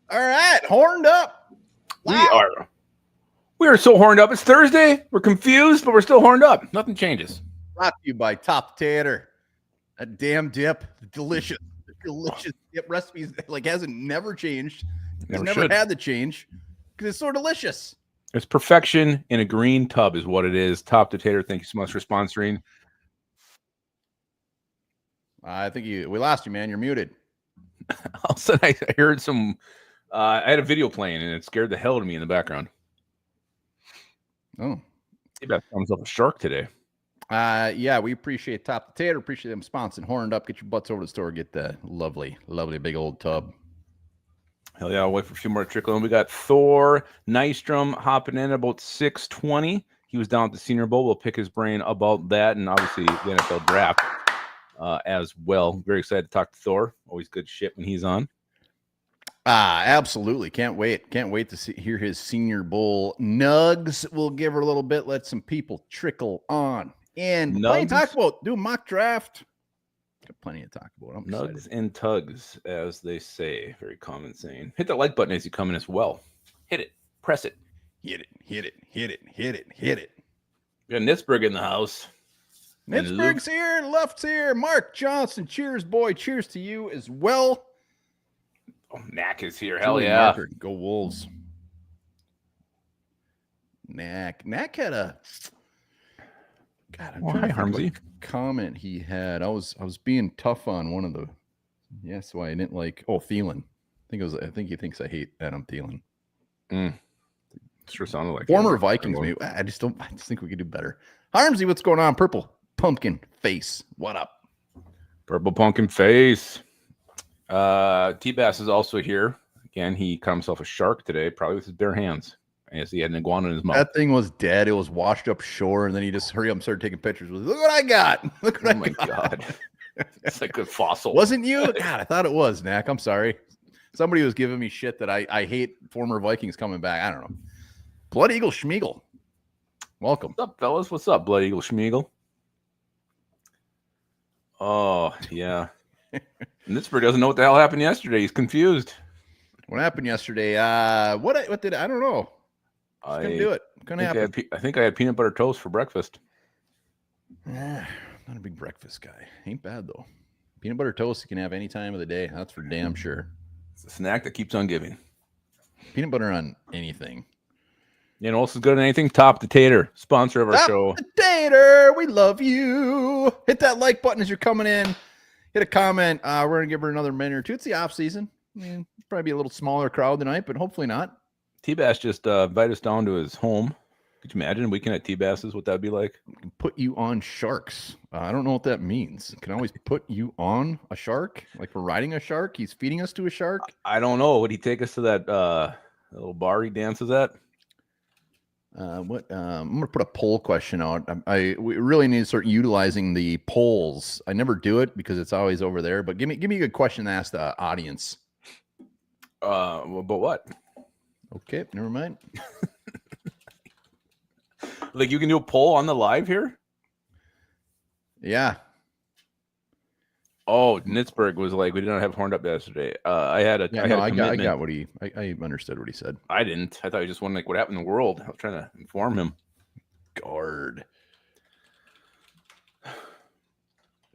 All right, horned up. We are so horned up. It's Thursday. We're confused, but we're still horned up. Nothing changes. Brought to you by Top Tater. That damn dip, delicious dip recipes. Like hasn't never changed. It's never had to change because it's so delicious. It's perfection in a green tub, is what it is. Top to Tater. Thank you so much for sponsoring. I think we lost you, man. You're muted. All of a sudden, I heard some. I had a video playing, and it scared the hell out of me in the background. Oh, maybe I found myself a shark today. Yeah, we appreciate Top the Tater. Appreciate them sponsoring Horned Up. Get your butts over to the store. Get the lovely big old tub. Hell yeah, I'll wait for a few more to trickle in. We got Thor, Nystrom hopping in about 6:20. He was down at the Senior Bowl. We'll pick his brain about that and obviously the NFL draft as well. Very excited to talk to Thor. Always good shit when he's on. Absolutely. Can't wait. Can't wait to hear his Senior Bowl nugs. We'll give her a little bit. Let some people trickle on. And talk about do a mock draft. Got plenty to talk about. I'm Nugs excited. and tugs, as they say. Very common saying. Hit that like button as you come in as well. Hit it. Press it. Hit it. Hit it. Hit it. Hit it. Hit it. We got Nitzberg in the house. Nitzberg's here. Left's here. Mark Johnson. Cheers, boy. Cheers to you as well. Oh, Knack is here. Hell yeah. Marker. Go Wolves. Knack had a... God, I'm trying to think what comment he had. I was being tough on one of the. Yes, why I didn't like. Oh, Thielen. I think he thinks I hate Adam Thielen. Sure sounded like former Vikings. Maybe I just think we could do better. Harmsy, what's going on? Purple pumpkin face. What up? Purple pumpkin face. T-Bass is also here again. He caught himself a shark today, probably with his bare hands. I guess he had an iguana in his mouth. That thing was dead. It was washed up shore, and then he just hurry up and started taking pictures. Look what I got! Look what I got! God, it's like a fossil. Wasn't you? God, I thought it was. Knack, I'm sorry. Somebody was giving me shit that I hate former Vikings coming back. I don't know. Blood Eagle Schmeagle, welcome. What's up, fellas? What's up, Blood Eagle Schmeagle? Oh yeah. Nitzberg doesn't know what the hell happened yesterday. He's confused. What happened yesterday? What did I don't know. I couldn't do it. Couldn't happen. I think I had peanut butter toast for breakfast. Not a big breakfast guy. Ain't bad though. Peanut butter toast you can have any time of the day. That's for damn sure. It's a snack that keeps on giving. Peanut butter on anything. You know, also good on anything. Top the Tater, sponsor of our show. Top the Tater, we love you. Hit that like button as you're coming in. Hit a comment. We're gonna give her another minute or two. It's the off season. I mean, probably be a little smaller crowd tonight, but hopefully not. T-Bass just invited us down to his home. Could you imagine a weekend at T-Bass's? What that'd be like? Put you on sharks. I don't know what that means. Can I always put you on a shark? Like we're riding a shark? He's feeding us to a shark? I don't know. Would he take us to that little bar he dances at? I'm gonna put a poll question out. We really need to start utilizing the polls. I never do it because it's always over there. But give me a good question to ask the audience. But what? Okay, never mind. Like you can do a poll on the live here? Yeah. Oh, Nitzberg was like, we didn't have horned up yesterday. I got what I understood what he said. I didn't. I thought he just wanted like what happened in the world. I was trying to inform him. Guard.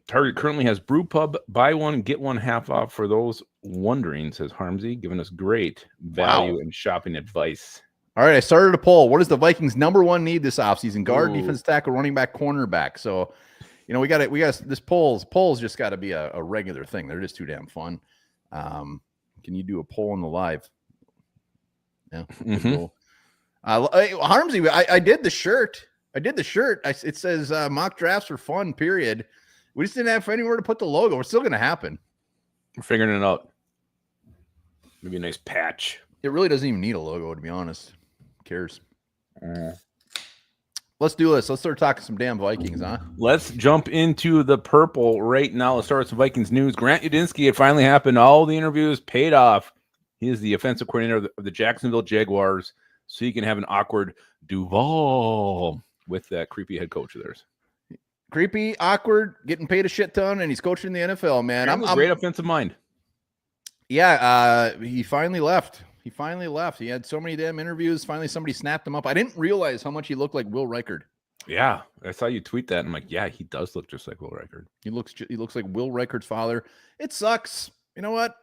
Target currently has Brew Pub, buy one, get one half off for those wondering, says Harmsy, giving us great value and shopping advice. All right, I started a poll. What is the Vikings' number one need this offseason? Guard, defense tackle, running back, cornerback. So, you know, we got this polls just got to be a regular thing. They're just too damn fun. Can you do a poll on the live? Yeah. Mm-hmm. Harmsy, I did the shirt. It says mock drafts are fun, period. We just didn't have anywhere to put the logo. It's still going to happen. We're figuring it out. Maybe a nice patch. It really doesn't even need a logo, to be honest. Who cares? Let's do this. Let's start talking some damn Vikings, huh? Let's jump into the purple right now. Let's start with some Vikings news. Grant Udinsky, it finally happened. All the interviews paid off. He is the offensive coordinator of the Jacksonville Jaguars, so he can have an awkward Duval with that creepy head coach of theirs. Creepy, awkward, getting paid a shit ton, and he's coaching the NFL, man. I'm a great offensive mind. Yeah, he finally left. He had so many damn interviews. Finally, somebody snapped him up. I didn't realize how much he looked like Will Reichard. Yeah, I saw you tweet that. And I'm like, yeah, he does look just like Will Reichard. He looks like Will Reichard's father. It sucks. You know what?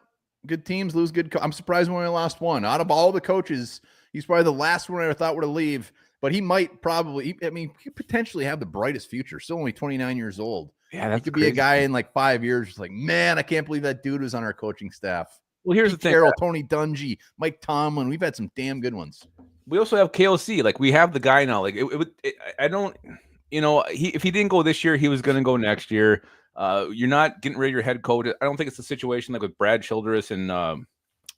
Good teams lose good. I'm surprised we only lost one. Out of all the coaches, he's probably the last one I thought would have leave. But he might probably. He could potentially have the brightest future. Still only 29 years old. Yeah, he could be a guy in like 5 years. Just like, man, I can't believe that dude was on our coaching staff. Well, here's Pete the thing: Carroll, Tony Dungy, Mike Tomlin. We've had some damn good ones. We also have KOC. Like we have the guy now. Like I don't. If he didn't go this year, he was going to go next year. You're not getting rid of your head coach. I don't think it's a situation like with Brad Childress and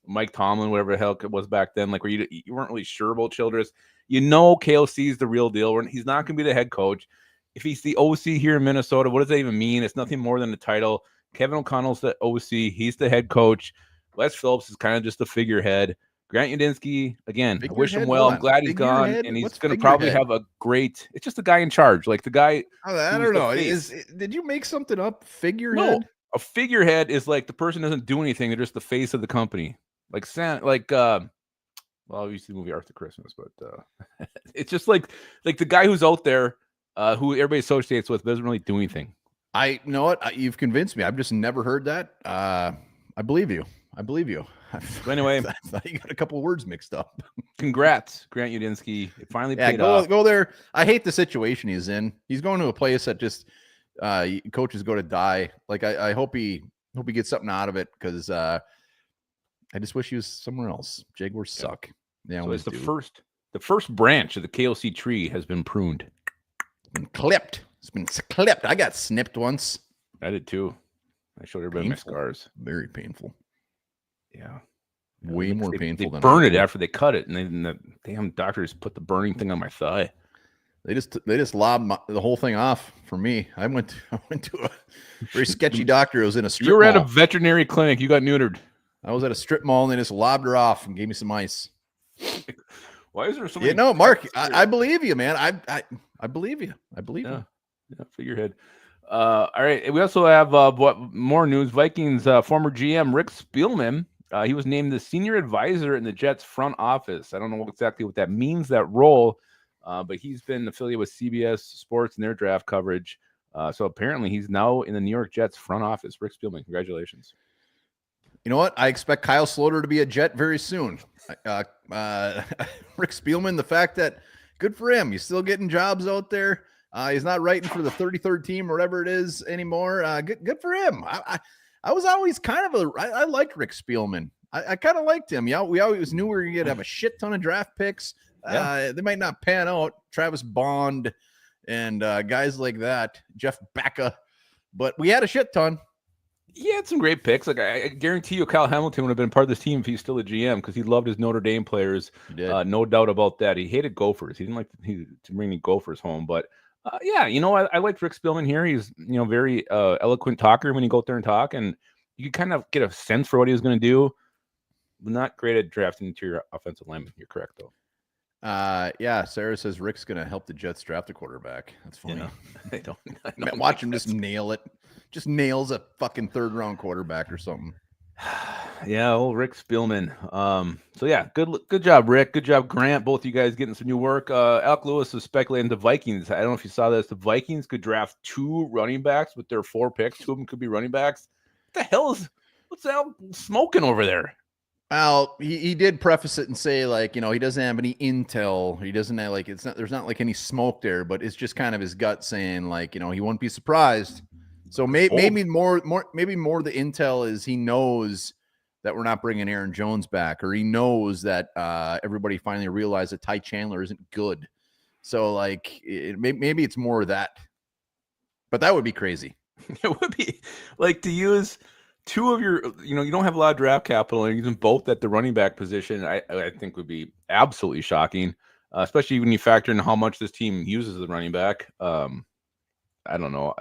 Mike Tomlin, whatever the hell it was back then, like where you weren't really sure about Childress. KOC is the real deal. He's not going to be the head coach. If he's the OC here in Minnesota, what does that even mean? It's nothing more than a title. Kevin O'Connell's the OC. He's the head coach. Wes Phillips is kind of just a figurehead. Grant Udinski, again, I wish him well. I'm glad he's gone, and he's going to probably have a great. It's just the guy in charge, like the guy. I don't know. Did you make something up? Figurehead? No, a figurehead is like the person doesn't do anything. They're just the face of the company. Like well, we used to the movie Arthur Christmas, but it's just like the guy who's out there, who everybody associates with, doesn't really do anything. I know what you've convinced me. I've just never heard that. I believe you. So anyway, I thought you got a couple of words mixed up. Congrats, Grant Udinski. It finally paid off. Go there. I hate the situation he's in. He's going to a place that just coaches go to die. Like I hope he gets something out of it, because I just wish he was somewhere else. Jaguars suck. Yeah, so it's the first branch of the KOC tree has been pruned. Clipped. It's been clipped. I got snipped once. I did too. I showed everybody my scars. Very painful. Yeah. Way more painful than burn it after they cut it, and the damn doctors put the burning thing on my thigh. They just lobbed the whole thing off for me. I went to a very sketchy doctor. It was in a strip mall. You were at a veterinary clinic. You got neutered. I was at a strip mall, and they just lobbed her off and gave me some ice. Why is there so many? Mark, I believe you, man. I believe you. I believe you. Yeah, figurehead. All right. We also have more news. Vikings former GM Rick Spielman. He was named the senior advisor in the Jets front office. I don't know exactly what that means, that role, but he's been affiliated with CBS Sports and their draft coverage. So apparently he's now in the New York Jets front office. Rick Spielman, congratulations. You know what? I expect Kyle Sloter to be a Jet very soon. Rick Spielman, the fact that good for him. He's still getting jobs out there. He's not writing for the 33rd team or whatever it is anymore. Good for him. I was always kind of I liked Rick Spielman. I kind of liked him. Yeah, we always knew we were going to have a shit ton of draft picks. They might not pan out. Travis Bond and guys like that, Jeff Becca, but we had a shit ton. He had some great picks. Like I guarantee you, Kyle Hamilton would have been part of this team if he's still a GM, because he loved his Notre Dame players. No doubt about that. He hated Gophers. He didn't like to bring the Gophers home. But I liked Rick Spielman here. He's very eloquent talker when you go out there and talk, and you can kind of get a sense for what he was going to do. Not great at drafting interior offensive linemen. You're correct though. Sarah says Rick's going to help the Jets draft a quarterback. That's funny. I don't watch him just nail it. Just nails a fucking third-round quarterback or something. Yeah, old Rick Spielman. So yeah, good job, Rick. Good job, Grant. Both of you guys getting some new work. Alec Lewis was speculating the Vikings. I don't know if you saw this. The Vikings could draft 2 running backs with their 4 picks. 2 of them could be running backs. What's the hell smoking over there? Well, he did preface it and say, like, he doesn't have any intel. He doesn't have, like, there's not like any smoke there, but it's just kind of his gut saying, like, he wouldn't be surprised. So maybe more the intel is he knows that we're not bringing Aaron Jones back, or he knows that everybody finally realized that Ty Chandler isn't good. So like maybe it's more of that, but that would be crazy. It would be like to use 2 of your, you don't have a lot of draft capital and using both at the running back position. I think would be absolutely shocking, especially when you factor in how much this team uses the running back. I don't know.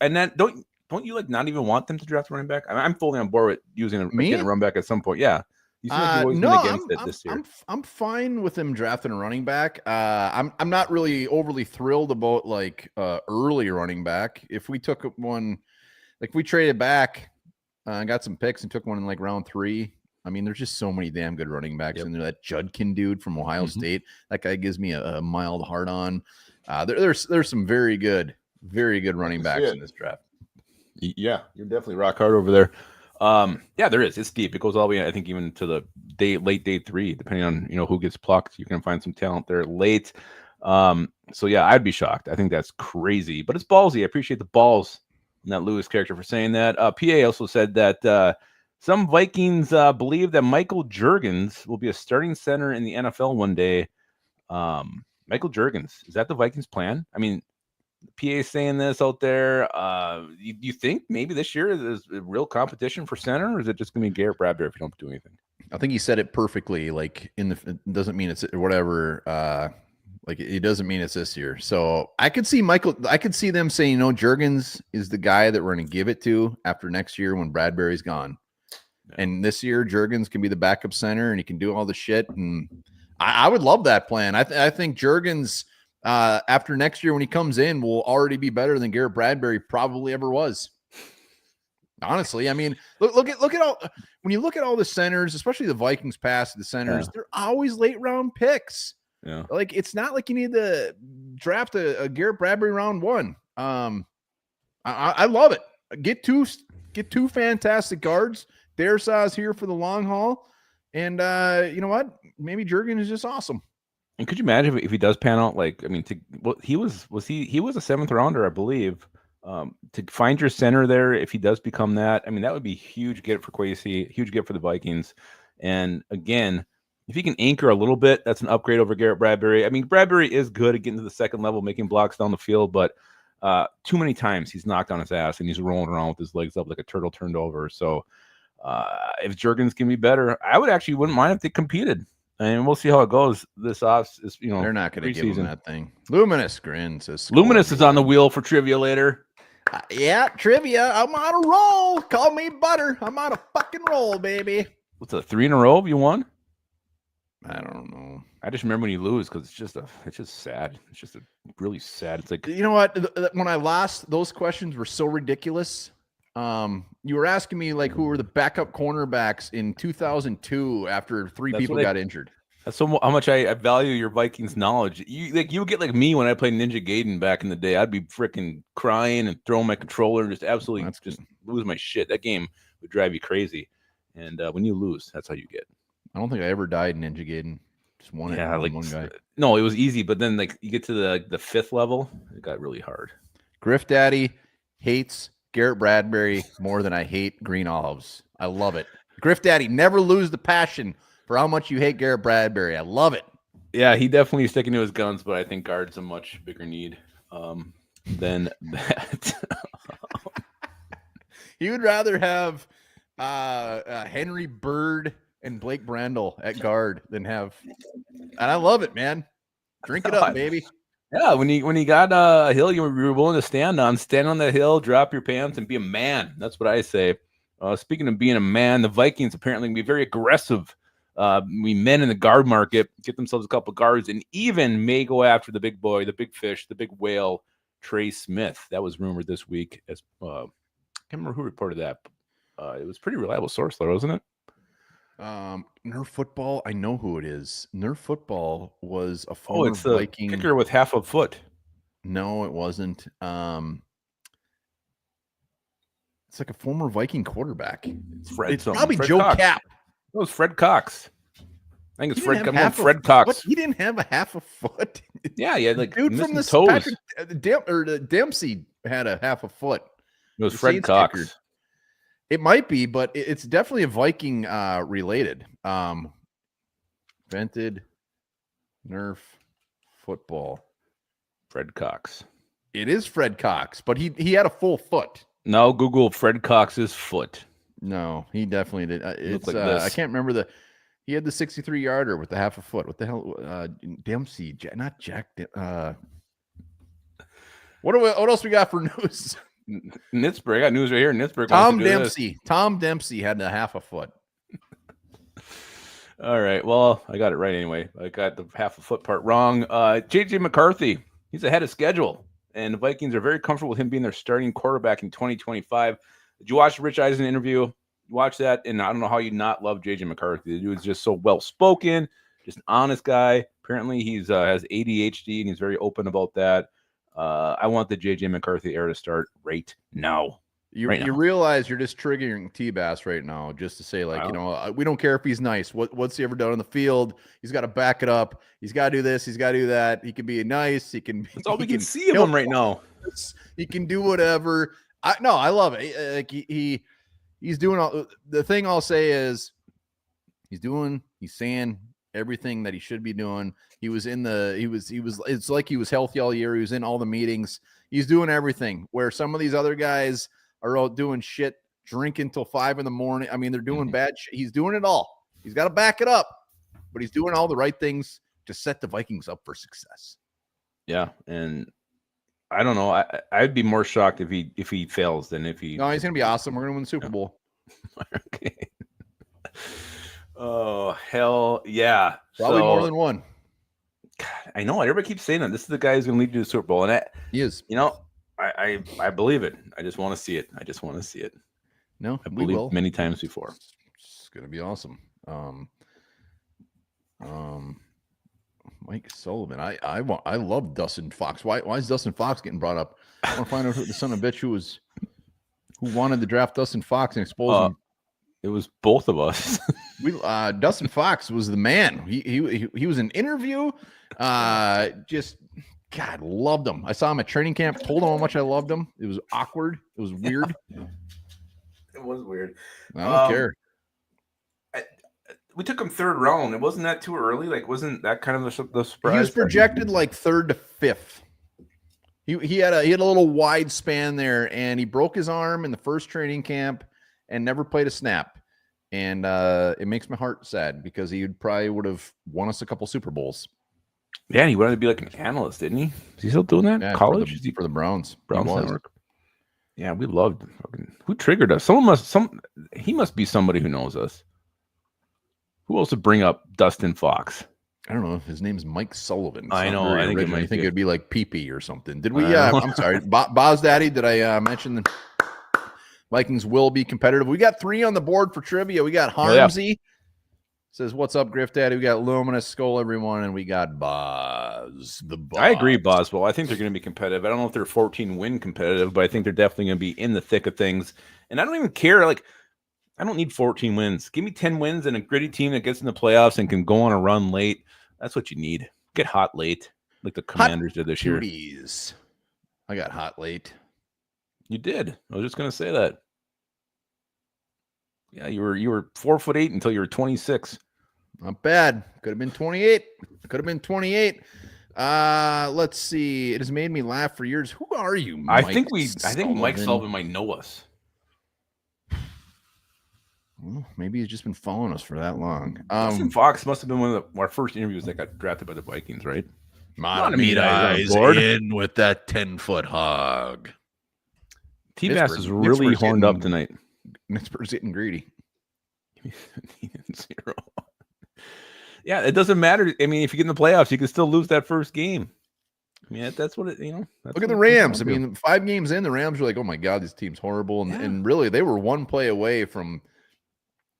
And then don't you like not even want them to draft a running back? I'm fully on board with using a running back at some point. Yeah. You seem like you've always been against it this year. I'm fine with him drafting a running back. I'm not really overly thrilled about like early running back. If we took one, like we traded back got some picks and took one in like round 3. I mean, there's just so many damn good running backs in there. That Judkin dude from Ohio State, that guy gives me a mild hard on. There's some very good running backs in this draft. Yeah, you're definitely rock hard over there. Yeah, there is. It's deep. It goes all the way, I think, even to the late day 3, depending on who gets plucked. You can find some talent there late. So yeah, I'd be shocked. I think that's crazy, but it's ballsy. I appreciate the balls in that Lewis character for saying that. PA also said that some Vikings believe that Michael Juergens will be a starting center in the NFL one day. Michael Juergens, is that the Vikings plan? I mean, PA saying this out there. You think maybe this year is a real competition for center, or is it just going to be Garrett Bradbury if you don't do anything? I think he said it perfectly. Like it doesn't mean it's whatever. Like it doesn't mean it's this year. So I could see them saying, Juergens is the guy that we're going to give it to after next year when Bradbury's gone. Yeah. And this year Juergens can be the backup center and he can do all the shit. And I would love that plan. I think Juergens after next year when he comes in will already be better than Garrett Bradbury probably ever was. Honestly, I mean, look at all when you look at all the centers, especially the Vikings past the centers, they're always late round picks. Yeah, like it's not like you need to draft a Garrett Bradbury round 1. I love it. Get two fantastic guards. Dersaw's here for the long haul, and you know what? Maybe Juergens is just awesome. And could you imagine if he does pan out? Like, I mean, he was a 7th rounder, I believe. To find your center there, if he does become that, I mean, that would be huge get for Kwesi, huge get for the Vikings. And again, if he can anchor a little bit, that's an upgrade over Garrett Bradbury. I mean, Bradbury is good at getting to the second level, making blocks down the field, but too many times he's knocked on his ass and he's rolling around with his legs up like a turtle turned over. So if Juergens can be better, I wouldn't mind if they competed. And we'll see how it goes this off. They're not going to give him that thing. Luminous grins. Luminous is on the wheel for trivia later. Yeah, trivia. I'm on a roll. Call me butter. I'm on a fucking roll, baby. What's a 3 in a row? You won? I don't know. I just remember when you lose because it's just sad. It's just really sad. It's like, you know what? When I lost, those questions were so ridiculous. You were asking me like who were the backup cornerbacks in 2002 after 3 people got injured. That's how much I value your Vikings knowledge. You would get like me when I played Ninja Gaiden back in the day. I'd be freaking crying and throwing my controller and just absolutely just lose my shit. That game would drive you crazy. And when you lose, that's how you get. I don't think I ever died in Ninja Gaiden. Just one guy. No, it was easy, but then like you get to the 5th level, it got really hard. Griff Daddy hates Garrett Bradbury more than I hate green olives. I love it. Griff Daddy, never lose the passion for how much you hate Garrett Bradbury. I love it. Yeah, he definitely is sticking to his guns, but I think guard's a much bigger need than that. He would rather have Henry Bird and Blake Brandel at guard than have, and I love it, man. Drink it up, baby. Yeah, when you got a hill you were willing to stand on that hill, drop your pants, and be a man. That's what I say. Speaking of being a man, the Vikings apparently can be very aggressive. Men in the guard market get themselves a couple of guards, and even may go after the big boy, the big fish, the big whale, Trey Smith. That was rumored this week. As I can't remember who reported that. It was a pretty reliable source, though, wasn't it? Nerf Football. I know who it is. Nerf Football was a former Viking kicker with half a foot. No, it wasn't. It's like a former Viking quarterback. It's probably Fred Joe Cox. Cap. It was Fred Cox. I think it's Fred Cox. What? He didn't have a half a foot. Yeah, like dude from the toes. Dempsey had a half a foot. It was Fred Cox. Kicker. It might be, but it's definitely a Viking related. Invented Nerf football. Fred Cox. It is Fred Cox, but he had a full foot. No, Google Fred Cox's foot. No, he definitely did. It's like this. I can't remember he had the 63-yarder with the half a foot. What the hell? Dempsey, not Jack. What else we got for news? Nitzberg. I got news right here. Nitzberg. Tom Dempsey had a half a foot. All right. Well, I got it right anyway. I got the half a foot part wrong. JJ McCarthy. He's ahead of schedule, and the Vikings are very comfortable with him being their starting quarterback in 2025. Did you watch Rich Eisen interview? Watch that, and I don't know how you not love JJ McCarthy. The dude's just so well spoken, just an honest guy. Apparently, he's has ADHD, and he's very open about that. I want the JJ McCarthy era to start right now. You realize you're just triggering T-Bass right now, just to say, like, we don't care if he's nice. What's he ever done on the field? He's got to back it up. He's got to do this. He's got to do that. He can be nice. He can. That's all we can see of him right now. He can do whatever. I love it. Like he's doing all. The thing I'll say is, he's saying everything that he should be doing. It's like he was healthy all year. He was in all the meetings. He's doing everything, where some of these other guys are out doing shit, drinking till 5 a.m. I mean, they're doing bad shit. He's doing it all. He's got to back it up, but he's doing all the right things to set the Vikings up for success. Yeah, and I don't know. I'd be more shocked if he fails than if he. No, he's gonna be awesome. We're gonna win the Super Bowl. Okay. Oh hell yeah! Probably more than one. God, I know. Everybody keeps saying that. This is the guy who's gonna lead you to the Super Bowl, and he is. I believe it. I just want to see it. No, I believe many times before. It's gonna be awesome. Mike Sullivan. I love Dustin Fox. Why is Dustin Fox getting brought up? I want to find out who the son of a bitch who wanted to draft Dustin Fox and expose him. It was both of us. Dustin Fox was the man. He was an interview. Just God, loved him. I saw him at training camp. Told him how much I loved him. It was awkward. It was weird. It was weird. I don't care. We took him 3rd round. It wasn't that too early. Like, wasn't that kind of the surprise? He was projected like 3rd to 5th. He had a little wide span there, and he broke his arm in the first training camp and never played a snap. And it makes my heart sad, because he probably would have won us a couple Super Bowls. Yeah, he wanted to be like an analyst, didn't he? Is he still doing that? Yeah, college for the Browns. Browns Network. Yeah, we loved. Who triggered us? He must be somebody who knows us. Who else would bring up Dustin Fox? I don't know. His name's Mike Sullivan. I know. I think it'd be like Pee-Pee or something. Did we? I'm sorry, Boz Daddy. Did I mention the Vikings will be competitive? We got 3 on the board for trivia. We got Harmsy. Says, "What's up, Griff Daddy?" We got Luminous Skull, everyone, and we got Boz. I agree, Boswell. I think they're going to be competitive. I don't know if they're 14-win competitive, but I think they're definitely going to be in the thick of things. And I don't even care. Like, I don't need 14 wins. Give me 10 wins and a gritty team that gets in the playoffs and can go on a run late. That's what you need. Get hot late, like the Commanders did this year. I got hot late. You did. I was just going to say that. Yeah, you were 4'8" until you were 26. Not bad. Could have been 28. Let's see. It has made me laugh for years. Who are you, Mike? I think Mike Sullivan might know us. Well, maybe he's just been following us for that long. Dustin Fox must have been one of our first interviews that got drafted by the Vikings, right? Meat eyes in with that 10-foot hog. T-Bass is really horned up tonight. Pittsburgh's getting greedy. 0. Yeah, it doesn't matter. I mean, if you get in the playoffs, you can still lose that first game. I mean, that's what it, Look at the Rams. I mean, 5 games in, the Rams were like, oh my God, this team's horrible. And really, they were 1 play away from,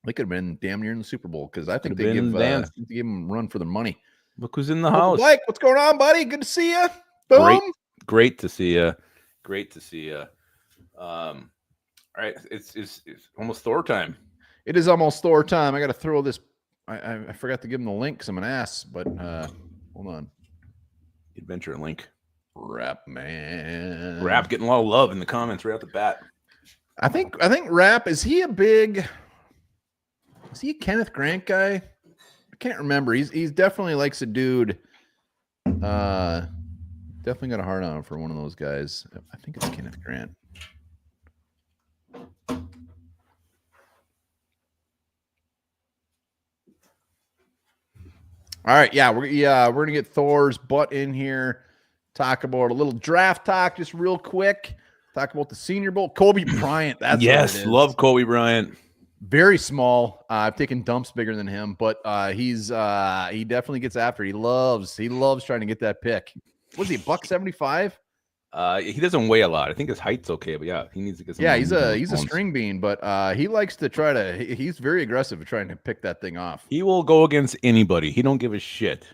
they could have been damn near in the Super Bowl, because I think they give them a run for their money. Look who's in the house. Blake, what's going on, buddy? Good to see you. Boom. Great to see you. All right, it's almost Thor time. It is almost Thor time. I got to throw this. I forgot to give him the link because I'm an ass, but hold on. Adventure link. Rap man. Rap getting a lot of love in the comments right off the bat. I think Rap, is he a Kenneth Grant guy? I can't remember. He's definitely likes a dude. Definitely got a heart on him for one of those guys. I think it's Kenneth Grant. All right, we're gonna get Thor's butt in here. Talk about a little draft talk, just real quick. Talk about the Senior Bowl. Kobe Bryant. That's yes, what it is. Love Kobe Bryant. Very small. I've taken dumps bigger than him, but he definitely gets after it. He loves trying to get that pick. Was he $175? He doesn't weigh a lot. I think his height's okay, but yeah, he needs to get some. Yeah, he's a string bean, but he likes to try to. He's very aggressive at trying to pick that thing off. He will go against anybody. He don't give a shit.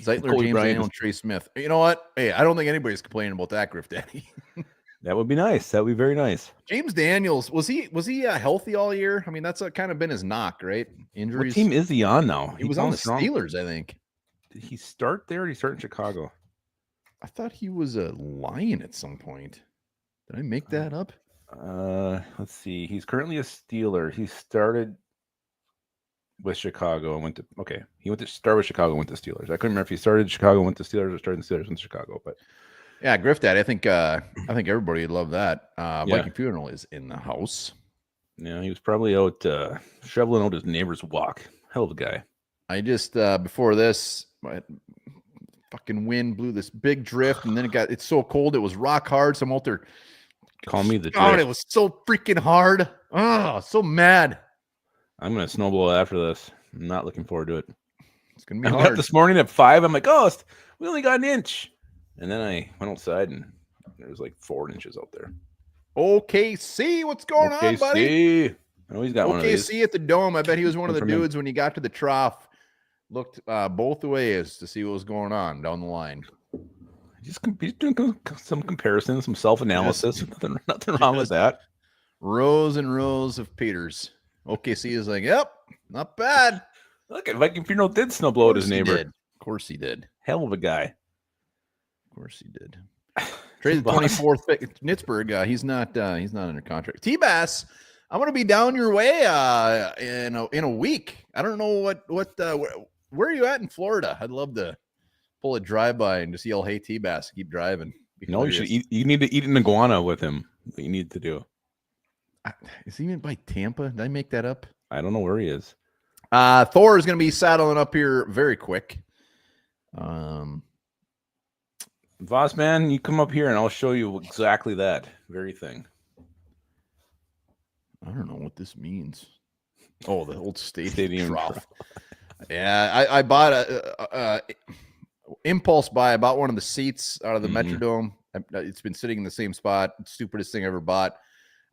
Zeitler, James Daniel, Trey Smith. You know what? Hey, I don't think anybody's complaining about that, Griff Daddy. That would be nice. That would be very nice. James Daniels, was he healthy all year? I mean, that's kind of been his knock, right? Injuries. What team is he on now? He was on the Steelers, I think. Did he start there? Or did he start in Chicago? I thought he was a Lion at some point. Did I make that up? Let's see. He's currently a Steeler. He started with Chicago and went to He went to start with Chicago and went to Steelers. I couldn't remember if he started in Chicago, went to Steelers, or started in Steelers, went to Chicago. But yeah, Griff Dad, I think everybody would love that. Viking Funeral is in the house. Yeah, he was probably out shoveling out his neighbor's walk. Hell of a guy. I just before this, my fucking wind blew this big drift, and then it's so cold it was rock hard. So I'm out there. Call me the drift. God, it was so freaking hard. Oh, so mad. I'm gonna snowball after this. I'm not looking forward to it. It's gonna be hard. This morning at 5, I'm like, we only got an inch. And then I went outside and there was like 4 inches out there. OKC, what's going on, buddy? I know he's got one of these. OKC at the Dome. I bet he was one of the dudes when he got to the trough, looked both ways to see what was going on down the line. He's doing some comparison, some self-analysis. Yes. Nothing wrong with that. Rows and rows of Peters. OKC is like, yep, not bad. Look at Viking Funeral did snowblow at his neighbor. Of course he did. Hell of a guy. Of course he did. Traded 24th pick. Nitzberg, he's not under contract. T-Bass, I'm gonna be down your way in a week. I don't know where are you at in Florida? I'd love to pull a drive-by and just yell, "Hey, T-Bass, keep driving." No, you need to eat an iguana with him. What you need to do. Is he even by Tampa? Did I make that up? I don't know where he is. Thor is going to be saddling up here very quick. Voss, man, you come up here and I'll show you exactly that very thing. I don't know what this means. Oh, the old stadium trough. Yeah, I bought a impulse buy. I bought one of the seats out of the Metrodome. It's been sitting in the same spot. Stupidest thing I ever bought.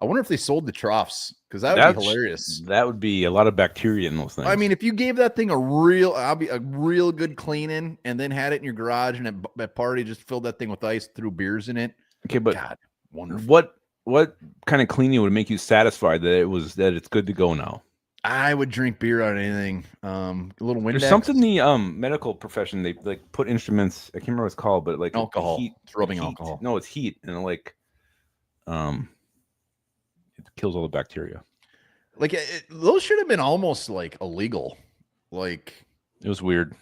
I wonder if they sold the troughs, because that would be hilarious. That would be a lot of bacteria in those things. I mean, if you gave that thing a real good cleaning and then had it in your garage and at party just filled that thing with ice, threw beers in it. Okay, but God, wonderful. What kind of cleaning would make you satisfied that it's good to go now? I would drink beer on anything. A little Windex. There's something in the medical profession, they like put instruments. I can't remember what it's called, but like alcohol. It's rubbing alcohol. No, it's heat, and like it kills all the bacteria. Like those should have been almost like illegal. Like it was weird.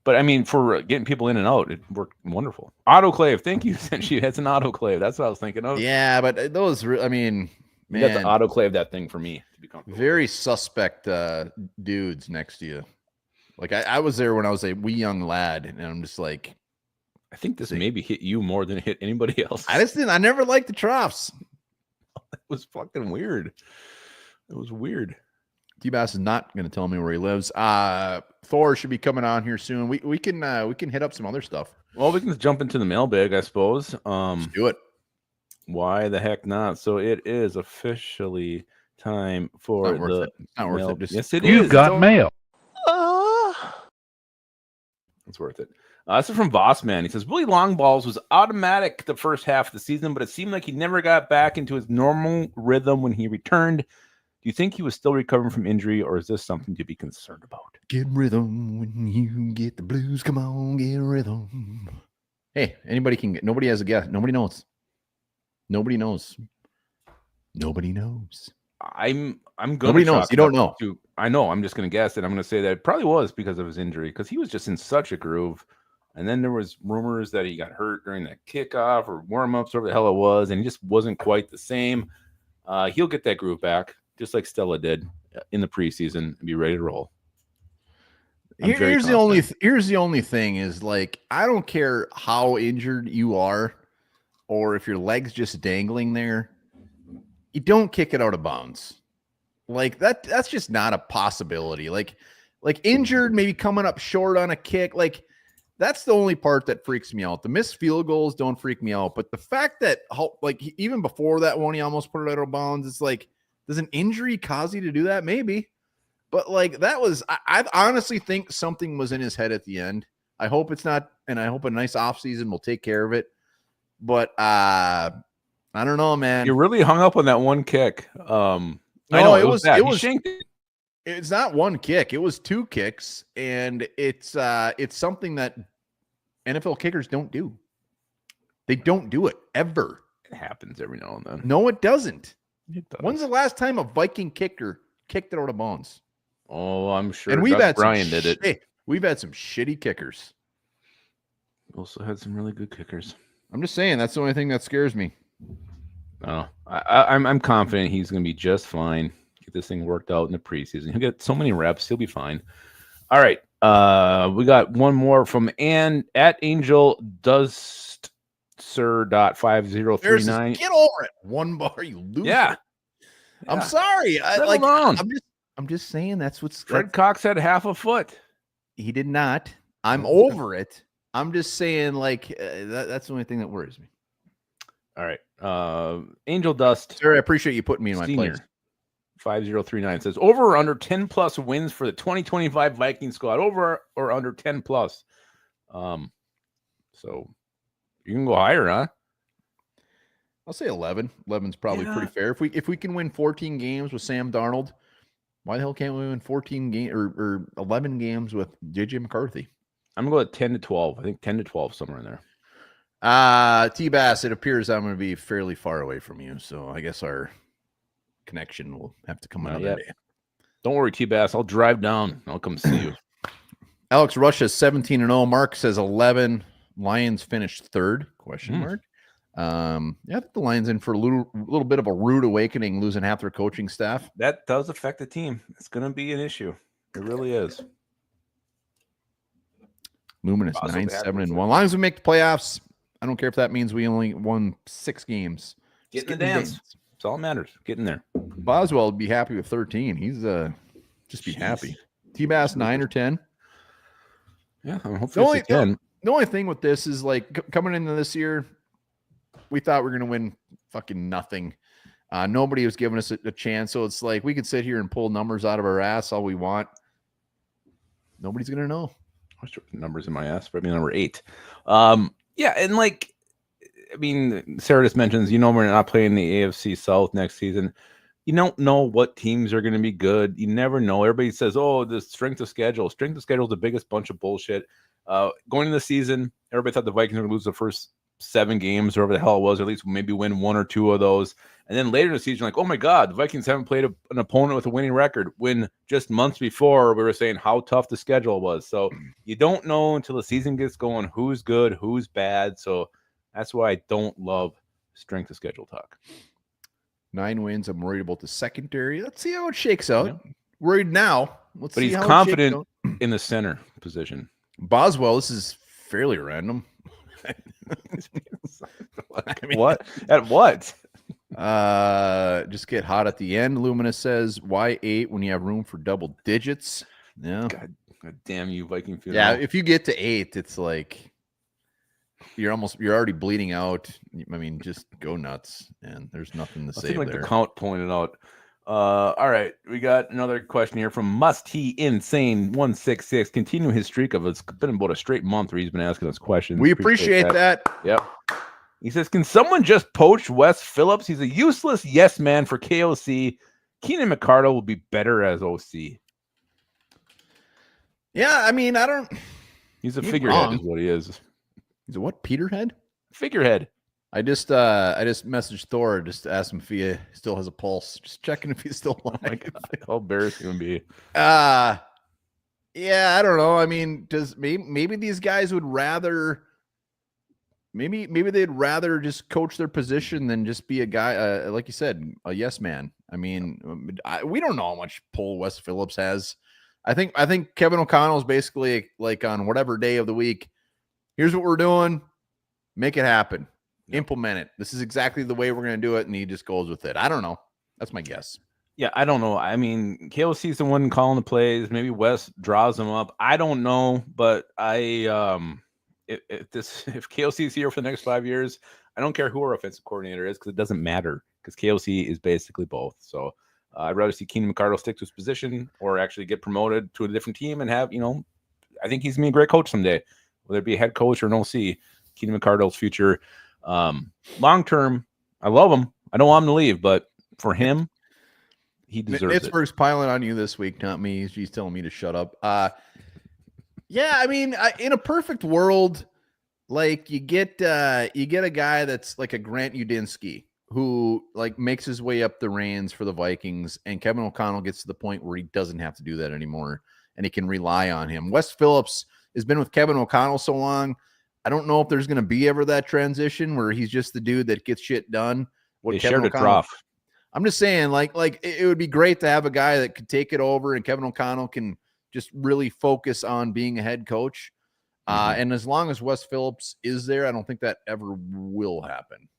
But I mean, for getting people in and out, it worked wonderful. Autoclave, thank you. She has an autoclave. That's what I was thinking of. Yeah, but those, man, you got to autoclave that thing for me to be comfortable. Very suspect dudes next to you. Like I was there when I was a wee young lad, and I'm just like, I think this maybe hit you more than it hit anybody else. I never liked the troughs. It was fucking weird. It was weird. T-Bass is not going to tell me where he lives. Thor should be coming on here soon. We can hit up some other stuff. Well, we can jump into the mailbag, I suppose. Let's do it. Why the heck not? So it is officially time for It's not worth it. Yes, it is. You've got mail. It's worth it. This is from Voss Man. He says, Willie Longballs was automatic the first half of the season, but it seemed like he never got back into his normal rhythm when he returned. Do you think he was still recovering from injury, or is this something to be concerned about? Get rhythm when you get the blues. Come on, get rhythm. Hey, nobody has a guess. Nobody knows. Nobody knows. Nobody knows. I'm going Nobody knows. You don't know. I know. I'm just going to guess it. I'm going to say that it probably was because of his injury, because he was just in such a groove. And then there was rumors that he got hurt during the kickoff or warm-ups, whatever the hell it was, and he just wasn't quite the same. He'll get that groove back, just like Stella did in the preseason, and be ready to roll. Here's the only thing is, like, I don't care how injured you are or if your leg's just dangling there, you don't kick it out of bounds. Like that's just not a possibility. Like injured, maybe coming up short on a kick. Like That's the only part that freaks me out. The missed field goals don't freak me out, but the fact that even before that one, he almost put it out of bounds. It's like, does an injury cause you to do that? Maybe, but like that was. I honestly think something was in his head at the end. I hope it's not, and I hope a nice offseason will take care of it. But I don't know, man. You really hung up on that one kick. No, it was shanked it. It's not one kick. It was 2 kicks, and it's something that NFL kickers don't do. They don't do it ever. It happens every now and then. No, it doesn't. It does. When's the last time a Viking kicker kicked it out of bounds? Oh, I'm sure. And we've had Brian did it. Hey, we've had some shitty kickers. Also had some really good kickers. I'm just saying that's the only thing that scares me. No, I'm confident he's going to be just fine. Get this thing worked out in the preseason. He'll get so many reps. He'll be fine. All right. We got one more from at Angel Dust Sir.5039. Get over it. One bar, you lose. Yeah. I'm sorry. I'm just saying that's what's Fred Cox had half a foot. He did not. I'm over it. I'm just saying, like, that's the only thing that worries me. All right. Angel Dust. Sir, I appreciate you putting me in my Senior, place. 5039 says over or under 10 plus wins for the 2025 Viking squad. Over or under 10 plus. So you can go higher, huh? I'll say 11. 11's probably pretty fair. If we can win 14 games with Sam Darnold, why the hell can't we win 14 games or 11 games with JJ McCarthy? I'm gonna go at 10 to 12. I think 10 to 12 somewhere in there. T-Bass, it appears I'm going to be fairly far away from you, so I guess our connection will have to come another day. Don't worry, T-Bass. I'll drive down. I'll come see you. Alex Rush is 17-0. Mark says 11. Lions finished third? Question mark. I think the Lions in for a little bit of a rude awakening, losing half their coaching staff. That does affect the team. It's going to be an issue. It really is. Luminous 9-7-1. Lions would make the playoffs. I don't care if that means we only won 6 games. Get in the dance. That's all that matters. Get in there. Boswell would be happy with 13. He's just be happy. T-Bass 9 or 10. Yeah, I'm hopefully 10. The only thing with this is like coming into this year, we thought we were going to win fucking nothing. Nobody was giving us a chance. So it's like we could sit here and pull numbers out of our ass all we want. Nobody's going to know. I was throwing numbers in my ass, but I mean, number 8. Yeah, and like, I mean, Sarah just mentions, we're not playing the AFC South next season. You don't know what teams are going to be good. You never know. Everybody says, oh, the strength of schedule. Strength of schedule is the biggest bunch of bullshit. Going into the season, everybody thought the Vikings were going to lose the first 7 games, or whatever the hell it was, or at least maybe win 1 or 2 of those. And then later in the season, like, oh my God, the Vikings haven't played an opponent with a winning record, when just months before we were saying how tough the schedule was. So you don't know until the season gets going who's good, who's bad. So that's why I don't love strength of schedule talk. 9 wins. I'm worried about the secondary. Let's see how it shakes out. Yeah. Worried now. But he's confident in the center position. Boswell, this is fairly random. I mean, what? At what? Just get hot at the end. Luminous says, why 8 when you have room for double digits? Yeah. God damn you, Viking fan. Yeah, if you get to 8, it's like you're already bleeding out. I mean, just go nuts, and there's nothing to say like there. The count pointed out. All right, we got another question here from Must He Insane 166. Continue his streak of it's been about a straight month where he's been asking us questions. We appreciate that. Yep. He says, can someone just poach Wes Phillips? He's a useless yes man for KOC. Keenan McCardle will be better as OC. Yeah, I mean, I don't. He's a figurehead, is what he is. He's a what? Peterhead? Figurehead. I just messaged Thor, just to ask him if he still has a pulse. Just checking if he's still alive. Oh my God, how embarrassing it would be. Yeah, I don't know. I mean, maybe these guys would rather. Maybe they'd rather just coach their position than just be a guy, like you said, a yes man. I mean, we don't know how much pull Wes Phillips has. I think Kevin O'Connell is basically like on whatever day of the week. Here's what we're doing. Make it happen. Yep. Implement it. This is exactly the way we're going to do it, and he just goes with it. I don't know. That's my guess. Yeah, I don't know. I mean, KOC's the one calling the plays. Maybe Wes draws them up. I don't know, but I if KOC is here for the next 5 years, I don't care who our offensive coordinator is because it doesn't matter because KOC is basically both. So I'd rather see Keenan McCardle stick to his position or actually get promoted to a different team and have, I think he's going to be a great coach someday, whether it be a head coach or an OC. Keenan McCardle's future. Long term, I love him. I don't want him to leave, but for him, he deserves it. Pittsburgh's piling on you this week, not me. She's telling me to shut up. Yeah, I mean, in a perfect world, like you get a guy that's like a Grant Udinski who like makes his way up the reins for the Vikings, and Kevin O'Connell gets to the point where he doesn't have to do that anymore, and he can rely on him. Wes Phillips has been with Kevin O'Connell so long. I don't know if there's going to be ever that transition where he's just the dude that gets shit done. They shared a trough. I'm just saying, like it would be great to have a guy that could take it over, and Kevin O'Connell can just really focus on being a head coach. And as long as Wes Phillips is there, I don't think that ever will happen.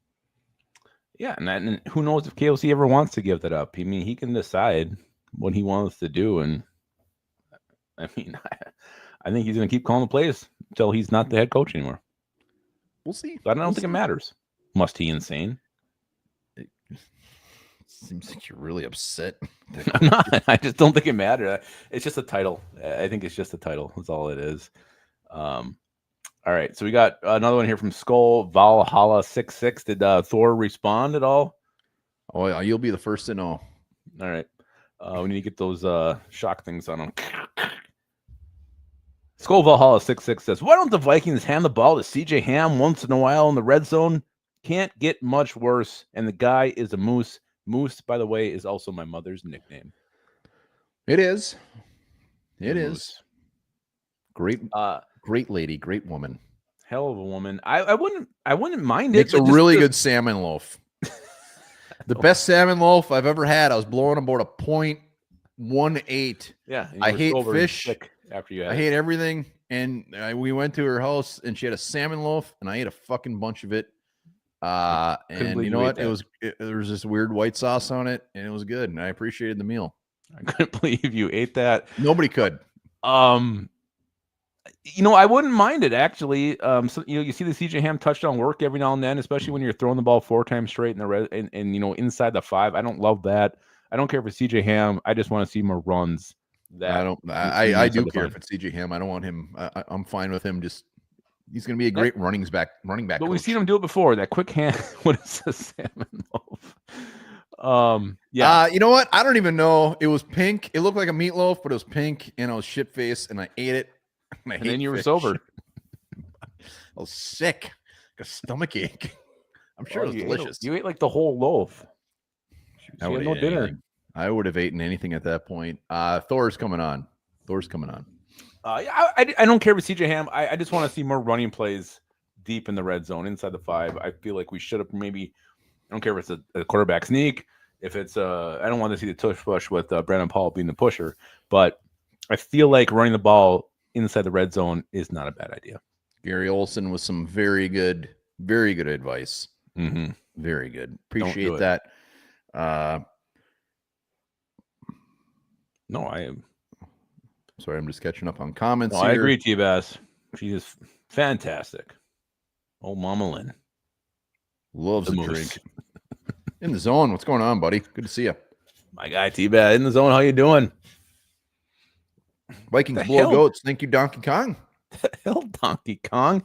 Yeah, and who knows if KOC ever wants to give that up? I mean, he can decide what he wants to do, and I mean, I think he's going to keep calling the plays until he's not the head coach anymore. We'll see. But I don't think it matters. Must he insane? It seems like you're really upset. I'm not. I just don't think it matters. It's just a title. I think it's just a title. That's all it is. All right. So we got another one here from Skull Valhalla 66. Did Thor respond at all? Oh, yeah, you'll be the first to know. All right. We need to get those shock things on him. Skull Valhalla 66 says, why don't the Vikings hand the ball to CJ Ham once in a while in the red zone? Can't get much worse. And the guy is a moose. Moose, by the way, is also my mother's nickname. It is. It is. Moose. Great lady, great woman. Hell of a woman. I wouldn't mind it. It's a really good salmon loaf. The Oh. best salmon loaf I've ever had. I was blowing about a 0.18. Yeah. I hate fish. After you had I hate everything. And we went to her house and she had a salmon loaf and I ate a fucking bunch of it. And you know what? There was this weird white sauce on it and it was good. And I appreciated the meal. I couldn't believe you ate that. Nobody could. I wouldn't mind it actually. So you see the CJ Ham touchdown work every now and then, especially when you're throwing the ball 4 times straight in the red and inside the 5. I don't love that. I don't care for CJ Ham. I just want to see more runs. I do care if it's CJ Ham. I don't want him. I'm fine with him. Just he's going to be a great running back. But coach. We've seen him do it before. That quick hand. What is a salmon loaf? Yeah. You know what? I don't even know. It was pink. It looked like a meatloaf, but it was pink, and I was shit faced, and I ate it. And then you were sober. I was sick. Got a stomach ache. I'm sure it was delicious. You ate like the whole loaf. I would have dinner. I would have eaten anything at that point. Thor's coming on. I don't care with CJ Ham. I just want to see more running plays deep in the red zone, inside the 5. I feel like we should have maybe. I don't care if it's a quarterback sneak. If it's I don't want to see the tush push with Brandon Paul being the pusher, but I feel like running the ball inside the red zone is not a bad idea. Gary Olson with some very good advice. Mm-hmm. Very good. Appreciate that. No, I am. Sorry, I'm just catching up on comments. No, I agree, T-Bass. She is fantastic. Oh, Mama Lynn. Loves a drink. In the zone. What's going on, buddy? Good to see you. My guy, T-Bass. In the zone. How you doing? Vikings blow goats. Thank you, Donkey Kong. The hell, Donkey Kong.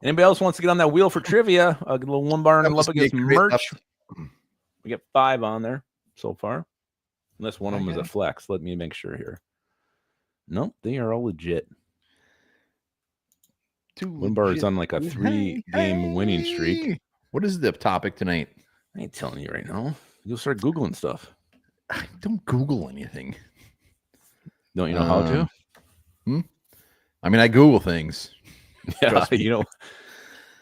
Anybody else wants to get on that wheel for trivia? Get a little one bar and up against merch. We get 5 on there so far. Unless one of them is a flex. Let me make sure here. Nope, they are all legit. Wimbar is on like a 3-game winning streak. What is the topic tonight? I ain't telling you right now. You'll start Googling stuff. I don't Google anything. Don't you know how to? I mean, I Google things. Yeah,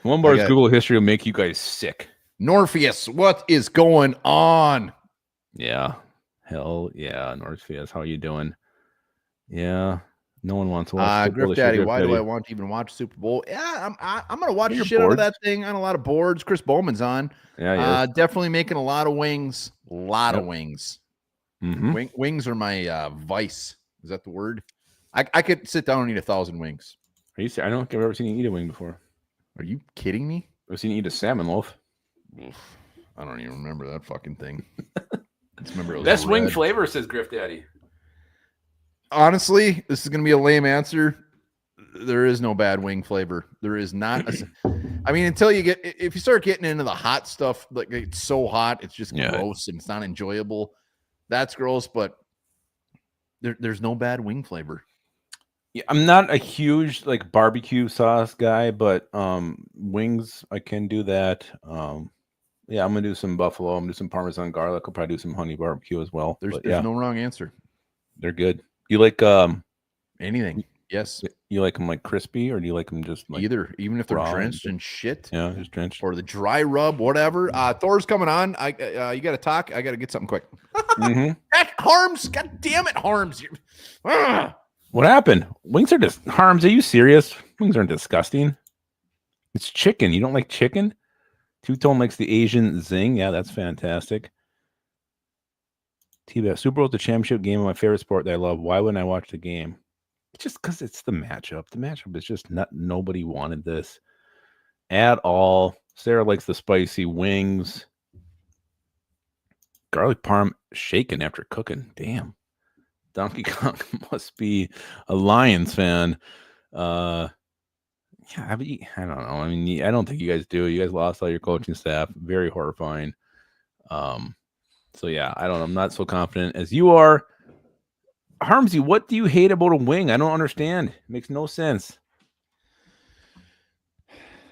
Wimbar's Google history will make you guys sick. Norpheus, what is going on? Yeah. Hell yeah, Norpheus. How are you doing? Yeah. No one wants to watch Griff Daddy, why do I want to even watch Super Bowl? Yeah, I'm gonna watch the shit out of that thing on a lot of boards. Chris Bowman's on. Yeah, definitely making a lot of wings. Of wings. Mm-hmm. Wings are my vice. Is that the word? I could sit down and eat 1,000 wings. Are you serious? I don't think I've ever seen you eat a wing before. Are you kidding me? I've seen you eat a salmon loaf. I don't even remember that fucking thing. Just remember it was Best wing red. flavor, says Griff Daddy. Honestly, this is going to be a lame answer. There is no bad wing flavor. There is not. I mean, until you get, if you start getting into the hot stuff, like it's so hot, it's just gross and it's not enjoyable. That's gross, but there's no bad wing flavor. Yeah, I'm not a huge like barbecue sauce guy, but wings I can do that. Yeah, I'm gonna do some buffalo. I'm gonna do some Parmesan garlic. I'll probably do some honey barbecue as well. There's no wrong answer. They're good. You like anything? Yes. You like them like crispy, or do you like them just like either? Even if they're drenched in shit. Yeah, just drenched. Or the dry rub, whatever. Thor's coming on. You got to talk. I got to get something quick. Harms. God damn it, Harms. What happened? Wings are just Harms. Are you serious? Wings aren't disgusting. It's chicken. You don't like chicken? Two-Tone likes the Asian zing. Yeah, that's fantastic. T-Back. Super Bowl is the championship game of my favorite sport that I love. Why wouldn't I watch the game? Just because it's the matchup. The matchup is just not. Nobody wanted this at all. Sarah likes the spicy wings. Garlic parm shaken after cooking. Damn. Donkey Kong must be a Lions fan. Yeah, I don't know. I mean, I don't think you guys do. You guys lost all your coaching staff. Very horrifying. So yeah, I don't know. I'm not so confident as you are. Harmsy, what do you hate about a wing? I don't understand. It makes no sense.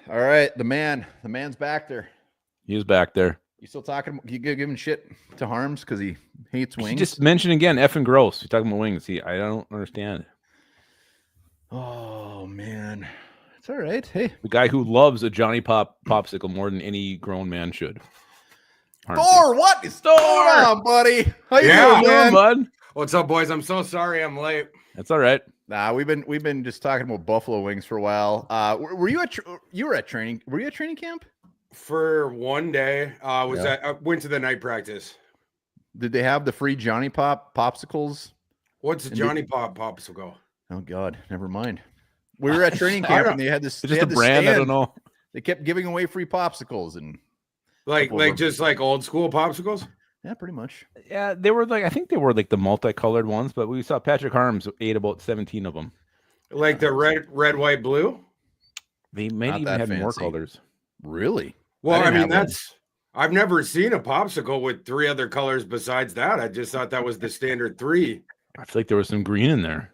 All right, the man's back there. He was back there. You still talking? You giving shit to Harms because he hates wings? He just mentioned again, effing gross. You're talking about wings. I don't understand. Oh man, it's all right. Hey, the guy who loves a Johnny Pop popsicle more than any grown man should. Thor, what is Thor? On, buddy? How you doing, man? Bud? What's up, boys? I'm so sorry I'm late. That's all right. Nah, we've been just talking about buffalo wings for a while. Were you at training? Were you at training camp? For one day, I went to the night practice. Did they have the free Johnny Pop popsicles? What's the Johnny Pop popsicle? Oh God, never mind. We were at training camp and they had this. It's just a brand. I don't know. They kept giving away free popsicles and like old school popsicles. Yeah, pretty much. Yeah, they were I think they were like the multicolored ones, but we saw Patrick Harms ate about 17 of them. Like the red, white, blue. They may even have more colors. Really? Well, I mean, I've never seen a popsicle with 3 other colors besides that. I just thought that was the standard 3. I feel like there was some green in there.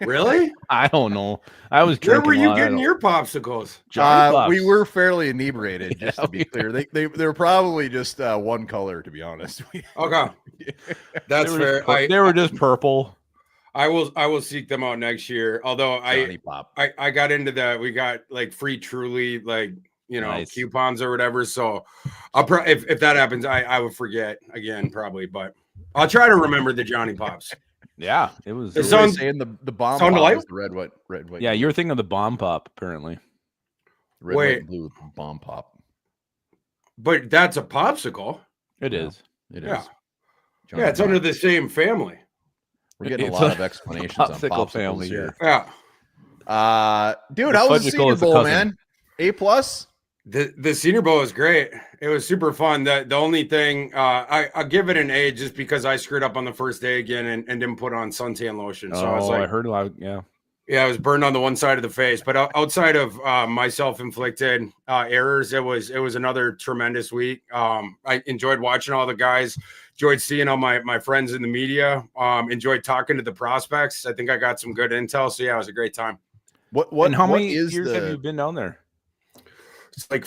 Really? I don't know. I was drinking. Where were you getting your popsicles? We were fairly inebriated, just to be clear. They were probably just one color, to be honest. Okay, that's fair. They were just purple. I will seek them out next year. Although Johnny Pop. I got into that. We got like free Truly, like nice coupons or whatever. So I'll if that happens, I will forget again probably, but I'll try to remember the Johnny Pops. Yeah, it was. It sounds saying the bomb pop was the red white. Yeah, you're thinking of the bomb pop apparently. Red, white, and blue bomb pop. But that's a popsicle. It is. It is. Yeah, it's under the same family. We're getting a lot of explanations on popsicles family here. Yeah. Dude, how was the Senior Bowl, man? A+? The Senior Bowl was great. It was super fun. The only thing I'll give it an A just because I screwed up on the first day again and didn't put on suntan lotion. So I was like, I heard a lot. Yeah, I was burned on the one side of the face. But outside of my self-inflicted errors, it was another tremendous week. I enjoyed watching all the guys. Enjoyed seeing all my friends in the media. Enjoyed talking to the prospects. I think I got some good intel. So yeah, it was a great time. And how many years have you been down there? It's like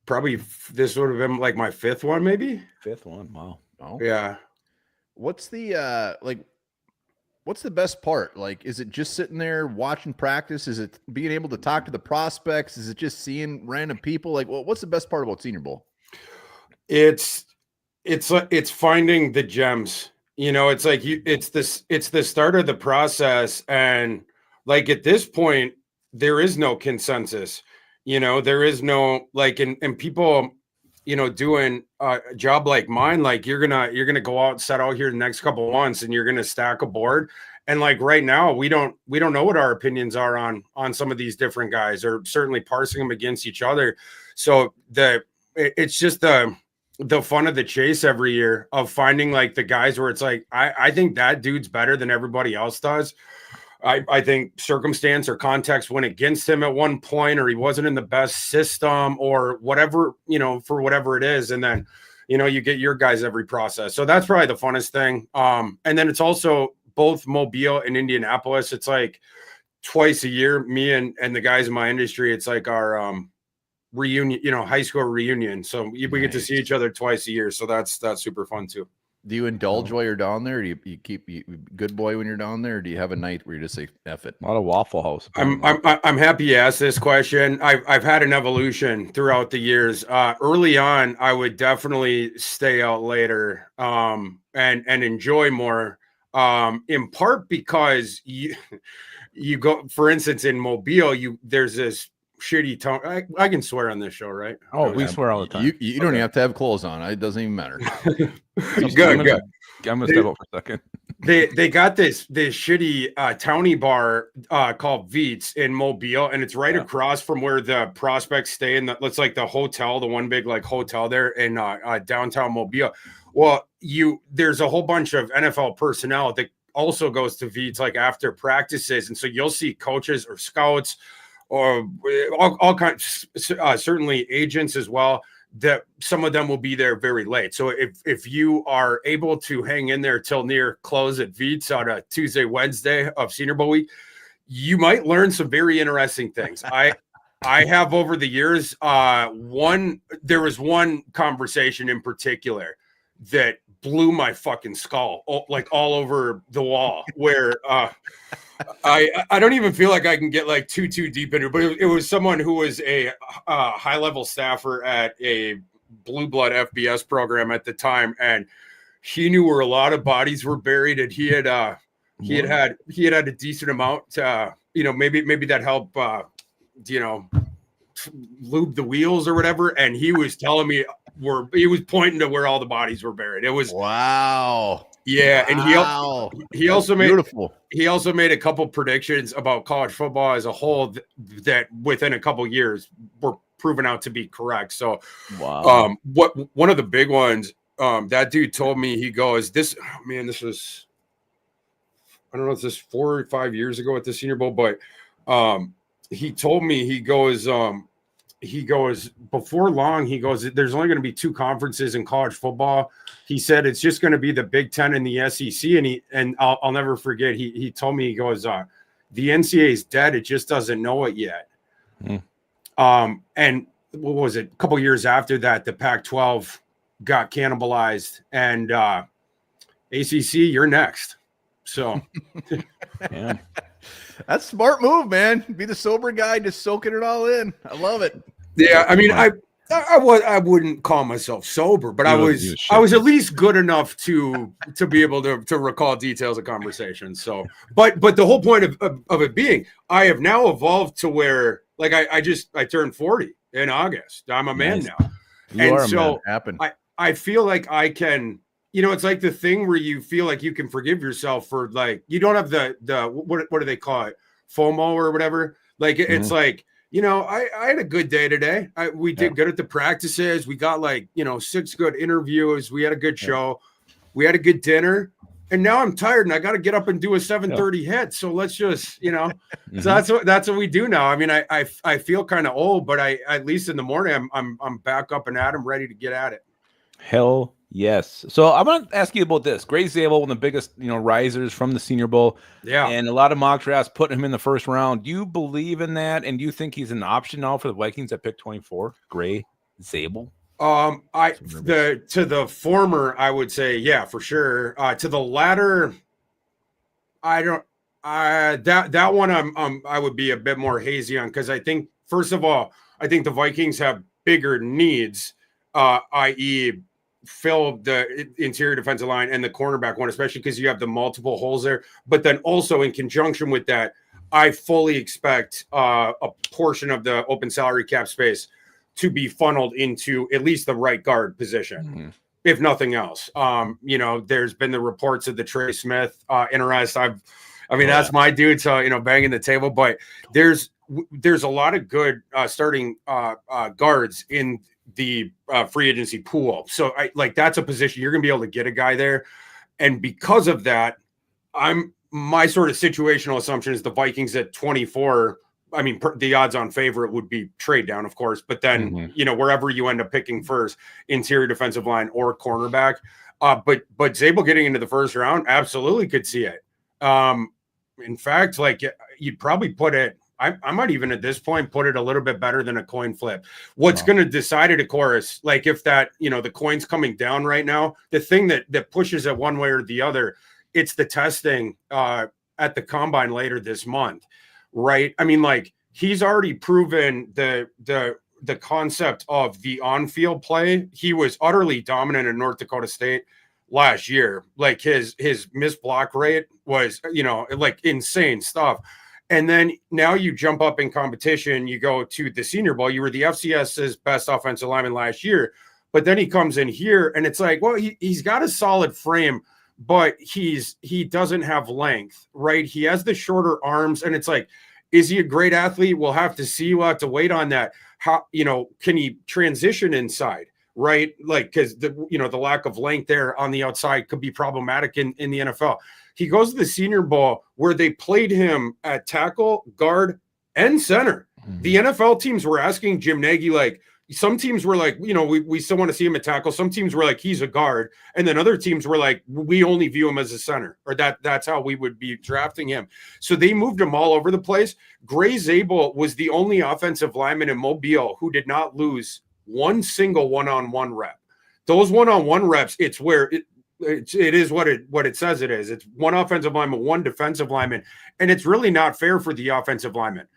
probably this would have been like my 5th one, maybe 5th one. Wow. Oh yeah. What's the what's the best part? Like, is it just sitting there watching practice? Is it being able to talk to the prospects? Is it just seeing random people? Like, what's the best part about Senior Bowl? It's finding the gems. It's like it's the start of the process, and like at this point, there is no consensus. There is no and people, doing a job like mine, like you're gonna go out and set out here the next couple of months and you're gonna stack a board And like right now, we don't know what our opinions are on some of these different guys, or certainly parsing them against each other. So it's just the fun of the chase every year of finding like the guys where it's like, I think that dude's better than everybody else does. I think circumstance or context went against him at one point, or he wasn't in the best system or whatever, for whatever it is. And then, you get your guys every process. So that's probably the funnest thing. And then it's also both Mobile and Indianapolis. It's like twice a year, me and the guys in my industry, it's like our reunion, high school reunion. So we get to see each other twice a year. So that's super fun too. Do you indulge while you're down there? Do you keep good boy when you're down there? Or do you have a night where you just say F it? A lot of Waffle House. I'm happy you asked this question. I've had an evolution throughout the years. Early on, I would definitely stay out later and enjoy more. In part because you go, for instance, in Mobile, there's this shitty tone. I can swear on this show, right? Oh, we swear all the time. You don't even have to have clothes on. It doesn't even matter. Good. I'm gonna step up for a second. They got this shitty towny bar called Veets in Mobile, and it's right across from where the prospects stay in it's like the hotel, the one big like hotel there in downtown Mobile. Well, there's a whole bunch of NFL personnel that also goes to Veets like after practices, and so you'll see coaches or scouts or all kinds, certainly agents as well, that some of them will be there very late. So if you are able to hang in there till near close at Veets on a Tuesday, Wednesday of Senior Bowl week, you might learn some very interesting things. I have over the years, there was one conversation in particular that blew my fucking skull, like all over the wall, where I don't even feel like I can get like too deep into it, but it was someone who was a high level staffer at a blue blood FBS program at the time, and he knew where a lot of bodies were buried, and he had a decent amount maybe that helped lube the wheels or whatever, and he was telling me he was pointing to where all the bodies were buried. It was wow. Yeah, and he also made beautiful. He also made a couple predictions about college football as a whole that within a couple years were proven out to be correct. So, one of the big ones, that dude told me, he goes, this was, I don't know if this 4 or 5 years ago at the Senior Bowl, but he told me, he goes, before long, he goes, there's only going to be 2 conferences in college football. He said it's just going to be the Big Ten and the SEC. And I'll never forget, he told me, he goes, the NCAA is dead. It just doesn't know it yet. And what was it? A couple years after that, the Pac-12 got cannibalized, and ACC, you're next. So, yeah. That's a smart move, man. Be the sober guy, just soaking it all in. I love it. Yeah, I mean, I wouldn't call myself sober, but I was at least good enough to be able to recall details of conversations. So, but the whole point of it being, I have now evolved to where, like, I turned 40 in August. I'm a man now, I feel like I can. It's like the thing where you feel like you can forgive yourself for, like, you don't have the what do they call it, FOMO or whatever. Like, it's like, I had a good day today. We did good at the practices. We got 6 good interviews. We had a good show. We had a good dinner. And now I'm tired and I got to get up and do a 7:30 hit. So let's just, so that's what we do now. I mean, I feel kind of old, but at least in the morning, I'm back up and at 'em, ready to get at it. Hell yes. So I'm going to ask you about this. Gray Zabel, one of the biggest, risers from the Senior Bowl. Yeah. And a lot of mock drafts putting him in the first round. Do you believe in that? And do you think he's an option now for the Vikings at pick 24? Gray Zabel? To the former, I would say, yeah, for sure. To the latter, I don't. That one, I would be a bit more hazy on, because I think, first of all, I think the Vikings have bigger needs, i.e., fill the interior defensive line and the cornerback one, especially because you have the multiple holes there. But then also in conjunction with that, I fully expect a portion of the open salary cap space to be funneled into at least the right guard position, if nothing else. There's been the reports of the Trey Smith interest. I mean, that's my dude. So, banging the table, but there's a lot of good starting guards in the free agency pool. So that's a position you're going to be able to get a guy there. And because of that, my sort of situational assumption is the Vikings at 24. I mean, the odds on favorite would be trade down, of course, but then, wherever you end up picking first, interior defensive line or cornerback. But Zabel getting into the first round, absolutely could see it. In fact, you'd probably put it, I might even at this point put it a little bit better than a coin flip. What's going to decide it, of course, if that, the coin's coming down right now, the thing that pushes it one way or the other, it's the testing at the combine later this month, right? I mean, he's already proven the concept of the on-field play. He was utterly dominant in North Dakota State last year. His missed block rate was, insane stuff. And then now you jump up in competition, you go to the Senior Bowl. You were the FCS's best offensive lineman last year, but then he comes in here and it's he's got a solid frame, but he doesn't have length, right? He has the shorter arms, and it's is he a great athlete? We'll have to see. We'll have to wait on that. How, can he transition inside, right? Because the lack of length there on the outside could be problematic in the NFL. He goes to the Senior Bowl where they played him at tackle, guard, and center. The NFL teams were asking Jim Nagy, some teams were we still want to see him at tackle. Some teams were he's a guard. And then other teams were we only view him as a center, or that's how we would be drafting him. So they moved him all over the place. Gray Zabel was the only offensive lineman in Mobile who did not lose one single one-on-one rep. Those one-on-one reps, it's where it is what it says it is. It's one offensive lineman, one defensive lineman. And it's really not fair for the offensive lineman,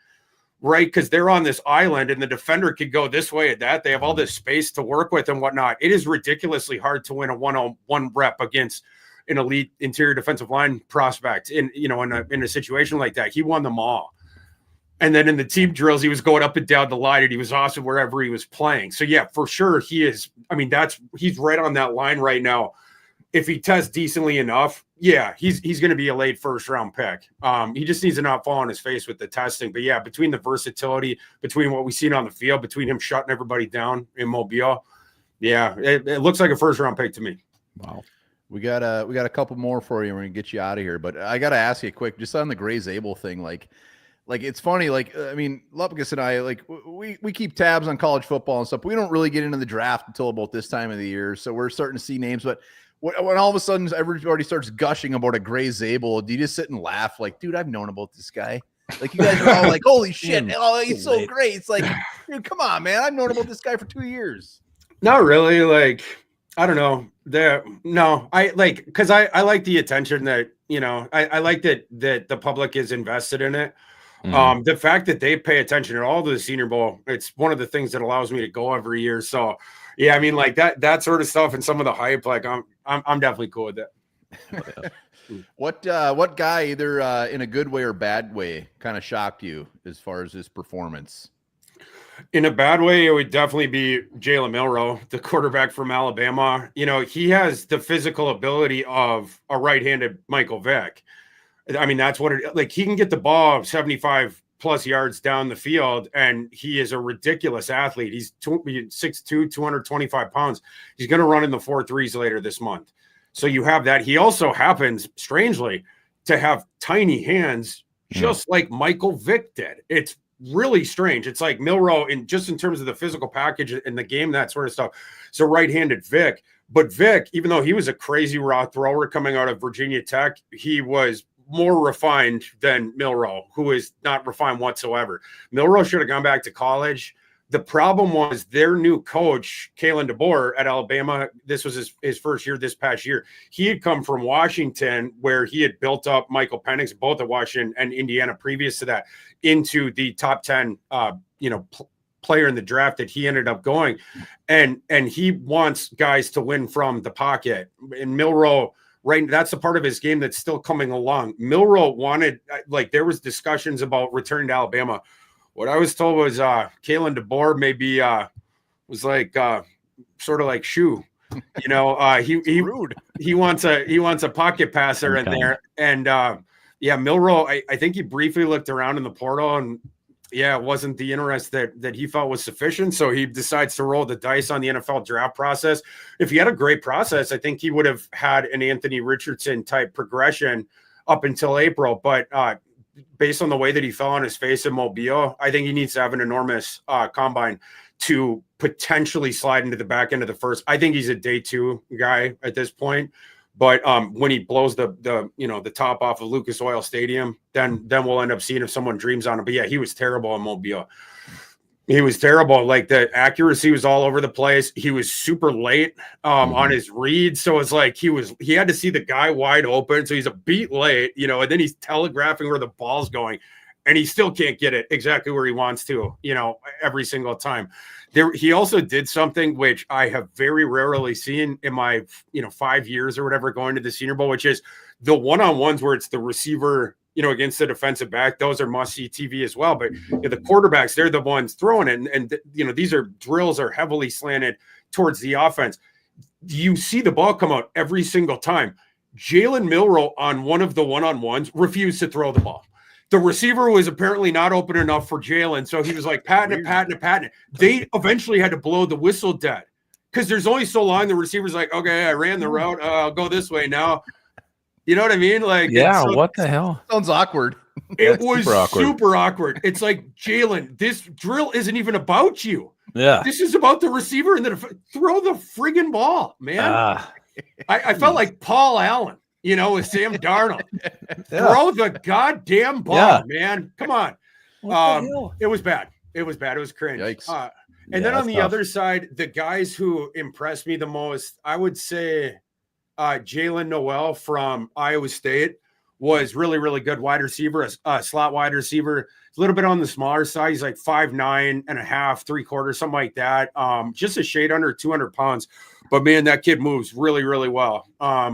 right? Because they're on this island and the defender could go this way and that. They have all this space to work with and whatnot. It is ridiculously hard to win a one-on-one rep against an elite interior defensive line prospect in a situation like that. He won them all. And then in the team drills, he was going up and down the line, and he was awesome wherever he was playing. So yeah, for sure he is. I mean, he's right on that line right now. If he tests decently enough, yeah, he's going to be a late first round pick. He just needs to not fall on his face with the testing. But yeah, between the versatility, between what we've seen on the field, between him shutting everybody down in Mobile, yeah, it looks like a first round pick to me. Wow. We got a couple more for you. We're gonna get you out of here, but I got to ask you quick, just on the Gray Zabel thing, it's funny, I mean, Lupkus and I, we keep tabs on college football and stuff. We don't really get into the draft until about this time of the year, so we're starting to see names. But when all of a sudden everybody starts gushing about a Gray Zabel, do you just sit and laugh dude, I've known about this guy? You guys are all holy shit, oh, he's so great. It's dude, come on, man, I've known about this guy for 2 years. Not really, I don't know. Because I like the attention that, I like that the public is invested in it. The fact that they pay attention at all to the Senior Bowl, it's one of the things that allows me to go every year. So yeah, I mean, that sort of stuff and some of the hype, I'm definitely cool with it. What guy, either in a good way or bad way, kind of shocked you as far as his performance? In a bad way, it would definitely be Jalen Milroe, the quarterback from Alabama. He has the physical ability of a right-handed Michael Vick. I mean, that's what he can get the ball 75 plus yards down the field, and he is a ridiculous athlete. He's 6'2", 225 pounds. He's going to run in the 4.3s later this month. So you have that. He also happens, strangely, to have tiny hands, just like Michael Vick did. It's really strange. It's like Milroe, in terms of the physical package in the game, that sort of stuff. So right-handed Vick. But Vick, even though he was a crazy raw thrower coming out of Virginia Tech, he was more refined than Milroe, who is not refined whatsoever. Milroe should have gone back to college. The problem was their new coach, Kalen DeBoer at Alabama. This was his first year this past year. He had come from Washington, where he had built up Michael Penix, both at Washington and Indiana previous to that, into the top 10 player in the draft that he ended up going. And he wants guys to win from the pocket. And Milroe, right, that's the part of his game that's still coming along. Milroe wanted, there was discussions about returning to Alabama. What I was told was Kalen DeBoer maybe was sort of like Shoe. He rude. He wants a pocket passer in there. And yeah, Milroe, I think he briefly looked around in the portal and yeah, it wasn't the interest that he felt was sufficient. So he decides to roll the dice on the NFL draft process. If he had a great process, I think he would have had an Anthony Richardson type progression up until April. But based on the way that he fell on his face in Mobile, I think he needs to have an enormous combine to potentially slide into the back end of the first. I think he's a day 2 guy at this point. But when he blows the top off of Lucas Oil Stadium, then we'll end up seeing if someone dreams on him. But yeah, he was terrible in Mobile. He was terrible. Like the accuracy was all over the place. He was super late on his read. So it's like he had to see the guy wide open. So he's a beat late, and then he's telegraphing where the ball's going. And he still can't get it exactly where he wants to, every single time. He also did something which I have very rarely seen in my, 5 years or whatever going to the Senior Bowl, which is the one-on-ones where it's the receiver, against the defensive back. Those are must-see TV as well. But the quarterbacks, they're the ones throwing it. And these drills are heavily slanted towards the offense. You see the ball come out every single time. Jalen Milroe on one of the one-on-ones refused to throw the ball. The receiver was apparently not open enough for Jalen, so he was like patting it. They eventually had to blow the whistle dead because there's only so long the receiver's like, okay, I ran the route, I'll go this way now. You know what I mean? Like, yeah, what the hell? Sounds awkward. It was super awkward. It's like, Jalen, this drill isn't even about you. Yeah, this is about the receiver and then throw the friggin' ball, man. I felt like Paul Allen. With Sam Darnold. Throw the goddamn ball, man. Come on. It was bad. It was cringe. Yikes. And then on the other side, the guys who impressed me the most, I would say Jalen Noel from Iowa State was really, really good wide receiver, a slot wide receiver. A little bit on the smaller side. He's like 5'9 and a half, 3/4, something like that. Just a shade under 200 pounds. But man, that kid moves really, really well.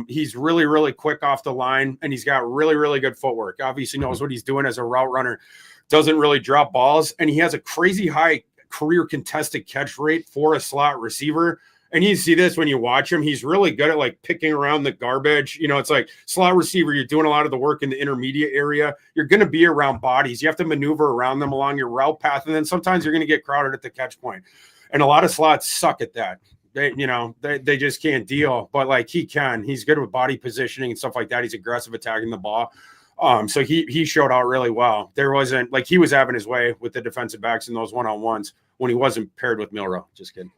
He's really, really quick off the line, and he's got really, really good footwork. Obviously knows what he's doing as a route runner. Doesn't really drop balls, and he has a crazy high career contested catch rate for a slot receiver. And you see this when you watch him. He's really good at like picking around the garbage. It's like slot receiver, you're doing a lot of the work in the intermediate area. You're going to be around bodies. You have to maneuver around them along your route path. And then sometimes you're going to get crowded at the catch point. And a lot of slots suck at that. They just can't deal. But like he can. He's good with body positioning and stuff like that. He's aggressive attacking the ball. So he showed out really well. There wasn't like he was having his way with the defensive backs in those one-on-ones when he wasn't paired with Milroe. Just kidding.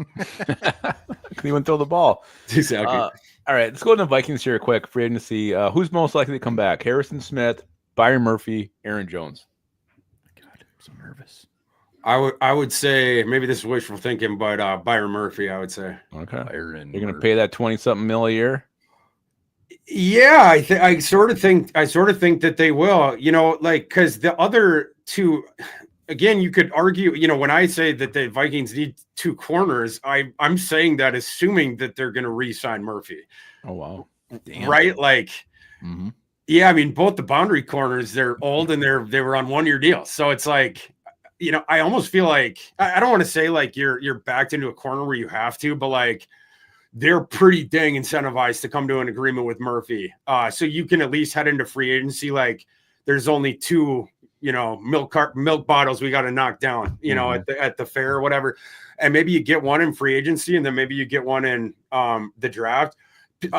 He wouldn't throw the ball. Exactly. All right, let's go to the Vikings here quick. Free agency. Who's most likely to come back? Harrison Smith, Byron Murphy, Aaron Jones. God, I'm so nervous. I would say maybe this is wishful thinking, but Byron Murphy, I would say. Okay. Byron You're going to pay that 20-something mil a year? Yeah, I sort of think that they will, because the other two, again, you could argue, when I say that the Vikings need 2 corners, I'm saying that assuming that they're going to re-sign Murphy. Oh, wow. Damn. Right? Like, yeah, I mean, both the boundary corners, they're old and they were on 1-year deals. So it's like, I almost feel like, I don't want to say like you're backed into a corner where you have to, but like, they're pretty dang incentivized to come to an agreement with Murphy. So you can at least head into free agency. Like there's only 2, milk bottles we got to knock down, at the fair or whatever. And maybe you get one in free agency and then maybe you get one in the draft.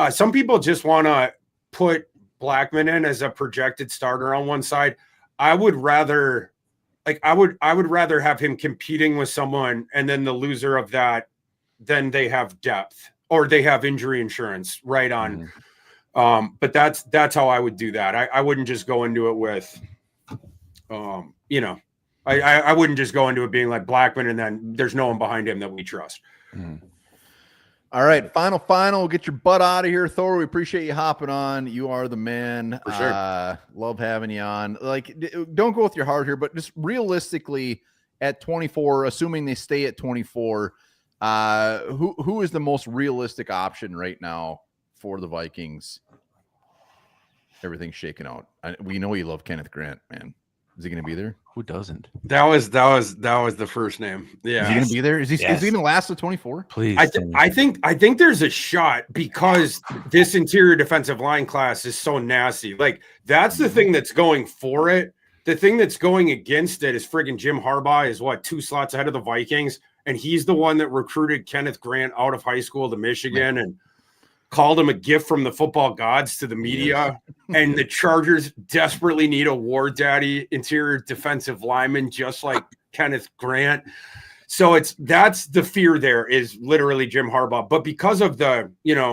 Some people just want to put Blackman in as a projected starter on one side. I would rather have him competing with someone and then the loser of that, then they have depth. Or they have injury insurance right on. But that's how I would do that. I wouldn't just go into it with, I wouldn't just go into it being like Blackman and then there's no one behind him that we trust. All right, final. Get your butt out of here, Thor. We appreciate you hopping on. You are the man. For sure. Love having you on. Like, don't go with your heart here, but just realistically at 24, assuming they stay at 24, who is the most realistic option right now for the Vikings? Everything's shaken out. We know you love Kenneth Grant, man. Is he going to be there? Who doesn't? That was the first name. Yeah. Is he going to be there? Is he Yes. going to last the 24? Please. I think there's a shot because this interior defensive line class is so nasty. Like that's the thing that's going for it. The thing that's going against it is friggin' Jim Harbaugh is 2 slots ahead of the Vikings, and he's the one that recruited Kenneth Grant out of high school to Michigan and called him a gift from the football gods to the media. And the Chargers desperately need a war daddy interior defensive lineman, just like Kenneth Grant. So that's the fear there is literally Jim Harbaugh. But because of the,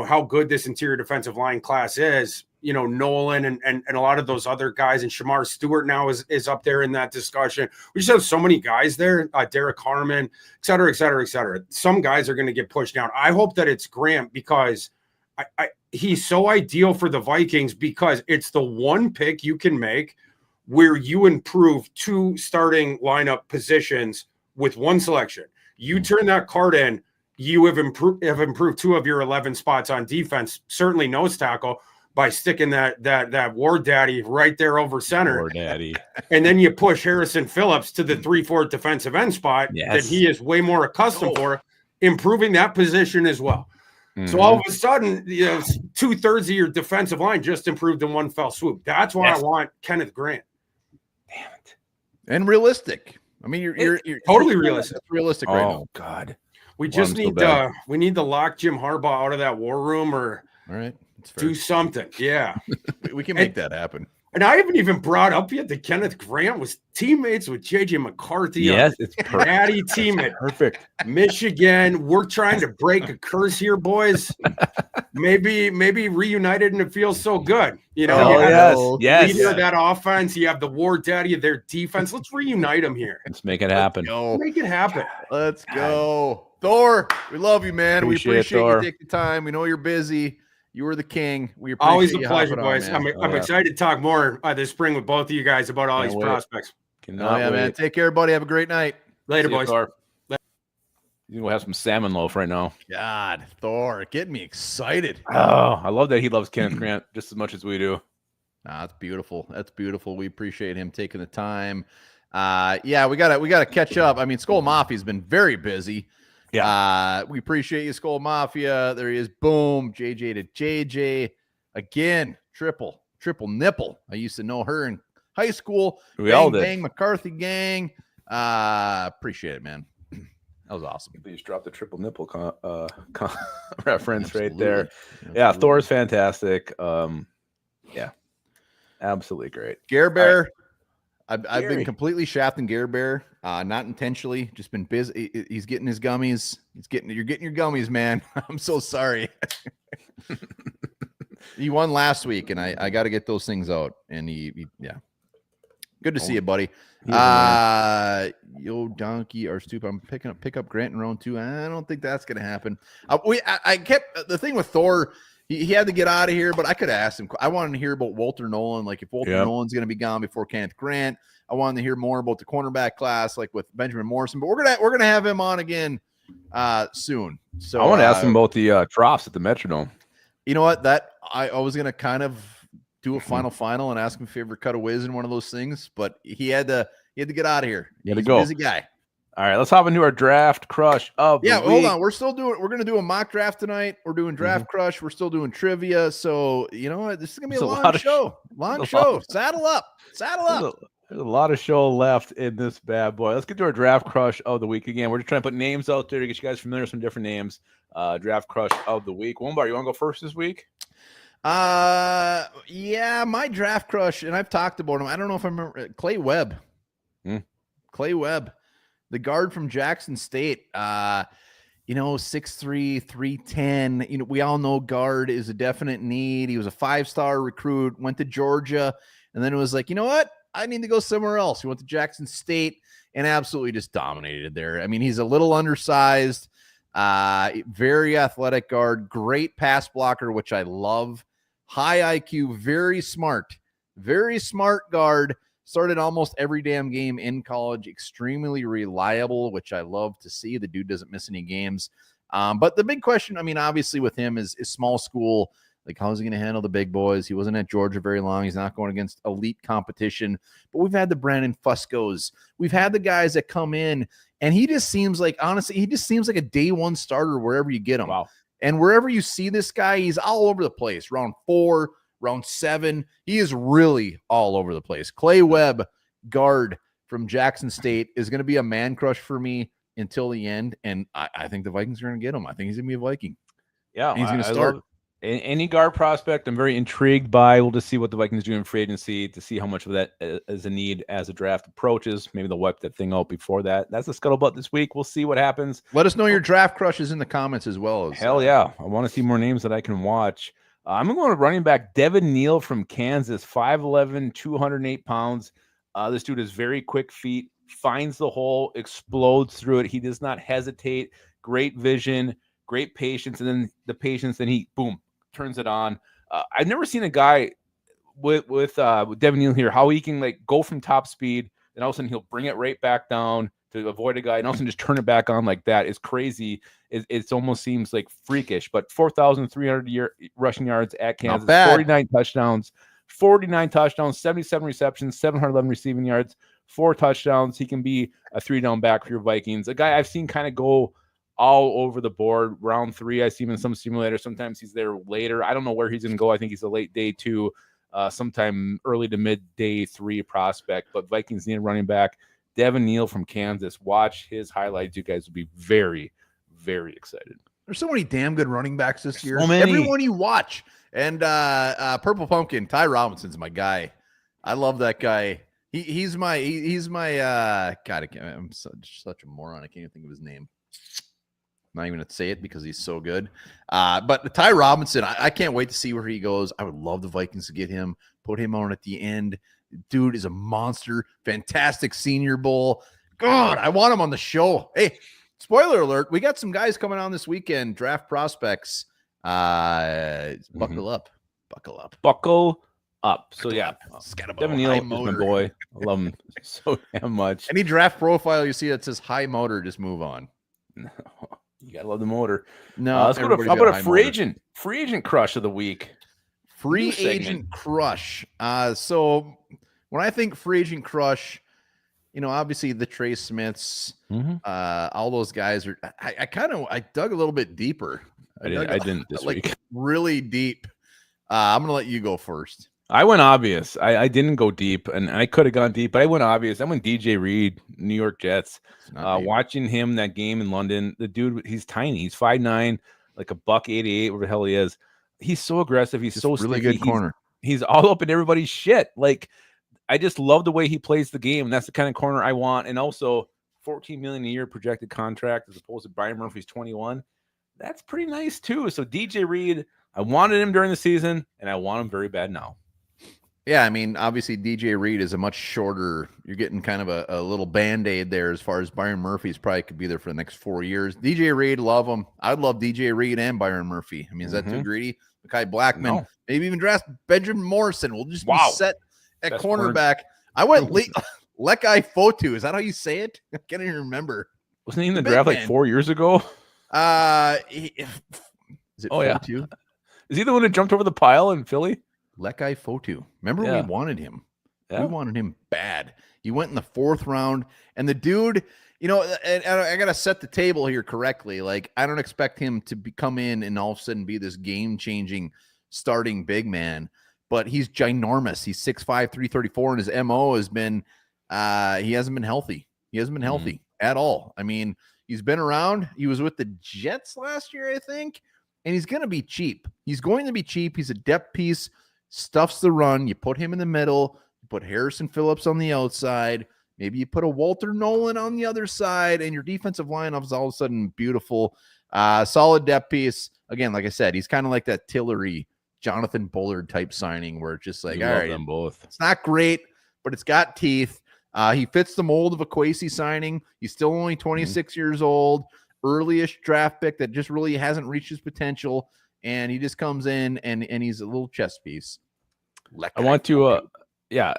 how good this interior defensive line class is, Nolan and a lot of those other guys, and Shamar Stewart now is up there in that discussion. We just have so many guys there, Derek Harmon, et cetera, et cetera, et cetera. Some guys are going to get pushed down. I hope that it's Grant because he's so ideal for the Vikings because it's the one pick you can make where you improve 2 starting lineup positions with 1 selection. You turn that card in, you have improved 2 of your 11 spots on defense, certainly nose tackle, by sticking that war daddy right there over center. War daddy. And then you push Harrison Phillips to the 3-4 defensive end spot that he is way more accustomed for, improving that position as well. So all of a sudden, 2/3 of your defensive line just improved in one fell swoop. That's why I want Kenneth Grant. Damn it. And realistic. I mean, you're totally realistic. That's realistic right now. Oh God. We just need to lock Jim Harbaugh out of that war room or all right. That's fair. do something. Yeah. We can make that happen. And I haven't even brought up yet that Kenneth Grant was teammates with JJ McCarthy. Yes, it's perfect. Natty team at Perfect. Michigan. We're trying to break a curse here, boys. Maybe reunited and it feels so good. You have the leader of that offense. You have the war daddy of their defense. Let's reunite them here. Let's make it happen. Make it happen. Let's go. Thor, we love you, man. We appreciate you taking the time. We know you're busy. You were the king. We appreciate always a you pleasure, hopping boys. on, I'm excited to talk more this spring with both of you guys about all these prospects. Man. Take care, buddy. Have a great night. Later, boys. You will have some salmon loaf right now. God, Thor, getting me excited. Oh, I love that he loves Kenneth Grant just as much as we do. That's beautiful. That's beautiful. We appreciate him taking the time. Yeah, we gotta catch up. I mean, Skull Mafia's been very busy. Yeah. We appreciate you, Skull Mafia. There he is. Boom. JJ to JJ. Again, triple nipple. I used to know her in high school. We all did. Bang McCarthy gang. Appreciate it, man. That was awesome. You just dropped the triple nipple reference right there. Absolutely. Yeah, Thor's fantastic. Yeah, absolutely great. Gare Bear. I've been completely shafting Gare Bear, not intentionally, just been busy. He's getting his gummies. You're getting your gummies, man. I'm so sorry. He won last week, and I got to get those things out. And he good to see you, buddy. Yo, donkey or stupid. I'm pick up Grant in round 2. I don't think that's gonna happen. I kept the thing with Thor. He had to get out of here, but I could have asked him. I wanted to hear about Walter Nolan, like if Walter Nolan's going to be gone before Kenneth Grant. I wanted to hear more about the cornerback class, like with Benjamin Morrison. But we're gonna have him on again soon. So I want to ask him about the troughs at the Metrodome. You know what? That I was gonna kind of do a final and ask him if he ever cut a whiz in one of those things, but he had to get out of here. He's a busy guy. All right, let's hop into our draft crush of the week. Hold on. We're going to do a mock draft tonight. We're doing draft crush. We're still doing trivia. So, you know what? This is going to be a long show. Saddle up. There's a lot of show left in this bad boy. Let's get to our draft crush of the week again. We're just trying to put names out there to get you guys familiar with some different names. Draft crush of the week. Wombar, you want to go first this week? Yeah, my draft crush, and I've talked about him. I don't know if I remember Clay Webb. Clay Webb. The guard from Jackson State, 6'3", 310. We all know guard is a definite need. He was a 5-star recruit, went to Georgia, and then it was like, you know what? I need to go somewhere else. He went to Jackson State and absolutely just dominated there. I mean, he's a little undersized, very athletic guard, great pass blocker, which I love. High IQ, very smart guard. Started almost every damn game in college. Extremely reliable, which I love to see. The dude doesn't miss any games. But the big question, I mean, obviously with him is small school. Like, how's he going to handle the big boys? He wasn't at Georgia very long. He's not going against elite competition. But we've had the Brandon Fuscos. We've had the guys that come in, and he just seems like, honestly, he just seems like a day one starter wherever you get him. Wow. And wherever you see this guy, he's all over the place. Round 4, round 7, he is really all over the place. Clay Webb, guard from Jackson State, is going to be a man crush for me until the end. And I think the Vikings are going to get him. I think he's going to be a Viking. Yeah, and he's going to start. Any guard prospect I'm very intrigued by. We'll just see what the Vikings do in free agency to see how much of that is a need as the draft approaches. Maybe they'll wipe that thing out before that. That's the scuttlebutt this week. We'll see what happens. Let us know your draft crushes in the comments as well. Hell yeah. I want to see more names that I can watch. I'm going to running back Devin Neal from Kansas, 5'11", 208 pounds. This dude has very quick feet, finds the hole, explodes through it. He does not hesitate. Great vision, great patience, and then the patience, then he, boom, turns it on. I've never seen a guy with Devin Neal here, how he can like go from top speed, and all of a sudden he'll bring it right back down to avoid a guy, and all of a sudden just turn it back on like that. Is crazy. It almost seems like freakish. But 4,300 rushing yards at Kansas, 49 touchdowns, 77 receptions, 711 receiving yards, 4 touchdowns. He can be a 3-down back for your Vikings. A guy I've seen kind of go all over the board. Round 3, I see him in some simulators. Sometimes he's there later. I don't know where he's going to go. I think he's a late day 2, sometime early to mid day 3 prospect. But Vikings need a running back. Devin Neal from Kansas. Watch his highlights. You guys will be very, very excited. There's so many damn good running backs this year. So many. Everyone you watch. And Purple Pumpkin, Ty Robinson's my guy. I love that guy. He's my God, I'm such a moron. I can't even think of his name. I'm not even going to say it because he's so good. But Ty Robinson, I can't wait to see where he goes. I would love the Vikings to get him, put him on at the end. Dude is a monster. Fantastic Senior Bowl. God, I want him on the show. Hey, spoiler alert. We got some guys coming on this weekend, draft prospects. Buckle up. So yeah, Devin Neal is my boy. I love him so damn much. Any draft profile you see that says high motor, just move on. No, you gotta love the motor. No, let's go to how about a free agent crush of the week. Free agent crush. So when I think free agent crush, obviously the Trey Smiths, all those guys are. I dug a little bit deeper. I didn't this week. Really deep. I'm gonna let you go first. I went obvious. I didn't go deep, and I could have gone deep, but I went obvious. I went DJ Reed, New York Jets. Watching him that game in London, the dude, he's tiny. He's 5'9", like a $188, whatever the hell he is. He's so aggressive. He's so really sticky. Good corner. He's all up in everybody's shit. Like, I just love the way he plays the game. That's the kind of corner I want. And also, $14 million a year projected contract as opposed to Byron Murphy's 21. That's pretty nice too. So DJ Reed, I wanted him during the season, and I want him very bad now. Yeah, I mean, obviously DJ Reed is a much shorter. You're getting kind of a little Band-Aid there as far as Byron Murphy's probably could be there for the next 4 years. DJ Reed, love him. I'd love DJ Reed and Byron Murphy. I mean, is that too greedy? Makai Blackman, maybe even draft Benjamin Morrison. We'll just be set at cornerback. I went Lekai Fotu. Is that how you say it? I can't even remember. Wasn't he in the draft like 4 years ago? Is it Fotu? Is he the one that jumped over the pile in Philly? Lekai Fotu. Remember we wanted him. Yeah. We wanted him bad. He went in the 4th round, and the dude, and I got to set the table here correctly. Like, I don't expect him to come in and all of a sudden be this game-changing starting big man, but he's ginormous. He's 6'5", 334, and his MO has been he hasn't been healthy. He hasn't been healthy at all. I mean, he's been around. He was with the Jets last year, I think, and he's going to be cheap. He's going to be cheap. He's a depth piece. Stuffs the run. You put him in the middle. You put Harrison Phillips on the outside. Maybe you put a Walter Nolan on the other side, and your defensive line is all of a sudden beautiful. Solid depth piece. Again, like I said, he's kind of like that Tillery, Jonathan Bullard type signing where it's just like, all right, them both. It's not great, but it's got teeth. He fits the mold of a Kwesi signing. He's still only 26 years old, early-ish draft pick that just really hasn't reached his potential, and he just comes in and he's a little chess piece. I want to Yeah,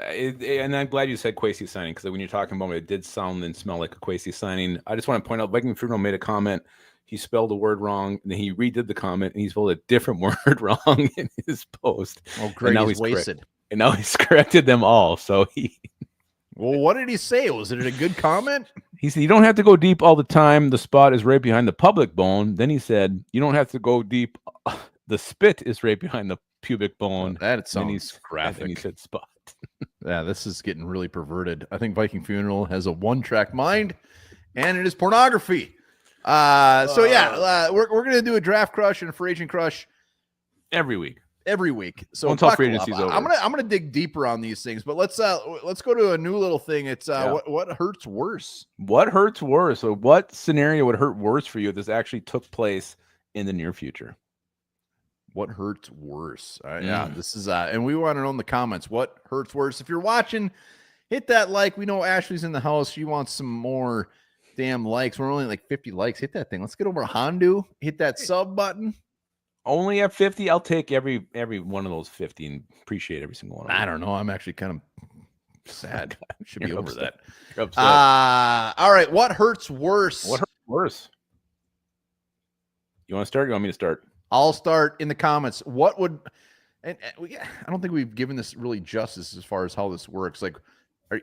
and I'm glad you said Kwesi signing, because when you're talking about it, it did sound and smell like a Kwesi signing. I just want to point out, Viking Funeral made a comment. He spelled a word wrong, and then he redid the comment, and he spelled a different word wrong in his post. Oh, great! Now he's wasted. And now he's corrected them all. So Well, what did he say? Was it a good comment? He said, you don't have to go deep all the time. The spot is right behind the pubic bone. Then he said, you don't have to go deep. The spit is right behind the pubic bone. That sounds graphic. And he said spot. Yeah, this is getting really perverted. I think Viking Funeral has a one-track mind, and it is pornography. We're gonna do a draft crush and a free agent crush every week. So until free agency's over. I'm gonna dig deeper on these things, but let's go to a new little thing. It's what hurts worse? What hurts worse? So what scenario would hurt worse for you if this actually took place in the near future? What hurts worse? Yeah, this is and we want to know in the comments what hurts worse. If you're watching, hit that like. We know Ashley's in the house. She wants some more damn likes. We're only like 50 likes. Hit that thing. Let's get over Hondu. Hit that sub button. Only at 50, I'll take every one of those 50 and appreciate every single one. I don't know. I'm actually kind of sad. Should be over that. You're upset. All right. What hurts worse? What hurts worse? You want to start? Or you want me to start? I'll start in the comments. What would, I don't think we've given this really justice as far as how this works. Like,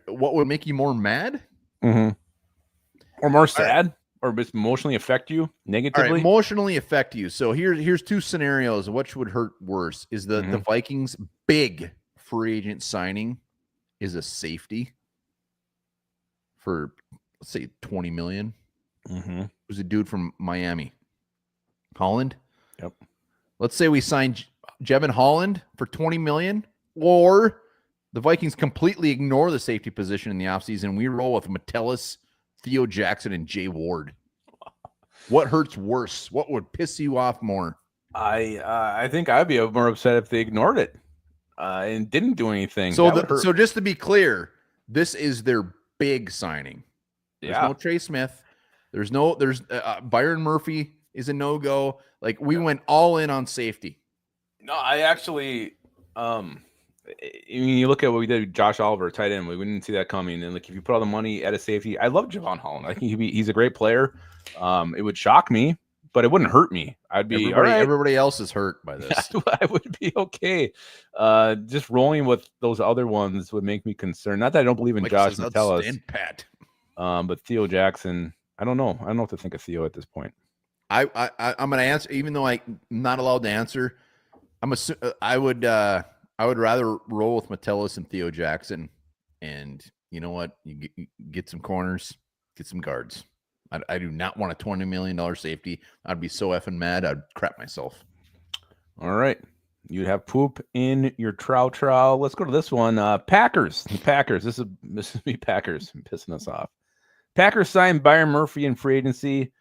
what would make you more mad? Mm-hmm. Or more sad? Or emotionally affect you negatively? All right, emotionally affect you. So here's two scenarios. Which would hurt worse? Is the Vikings' big free agent signing is a safety for, let's say, $20 million. It was a dude from Miami, Holland. Yep. Let's say we signed Jevin Holland for $20 million, or the Vikings completely ignore the safety position in the offseason. We roll with Metellus, Theo Jackson, and Jay Ward. What hurts worse? What would piss you off more? I think I'd be more upset if they ignored it and didn't do anything. So just to be clear, this is their big signing. There's no Trey Smith. There's Byron Murphy is a no-go. Like, we went all in on safety. No, I actually you look at what we did with Josh Oliver, tight end. We didn't see that coming. And like, if you put all the money at a safety, I love Javon Holland. I think he's a great player. It would shock me, but it wouldn't hurt me. I'd be everybody else is hurt by this. I would be okay. Just rolling with those other ones would make me concerned. Not that I don't believe in Josh Metellus, but Theo Jackson, I don't know. I don't know what to think of Theo at this point. I'm going to answer, even though I'm not allowed to answer. I would rather roll with Metellus and Theo Jackson, and you know what? You get some corners, get some guards. I do not want a $20 million safety. I'd be so effing mad. I'd crap myself. All right. You'd have poop in your trow. Let's go to this one. Packers. The Packers. This is me, Packers. I'm pissing us off. Packers signed Byron Murphy in free agency,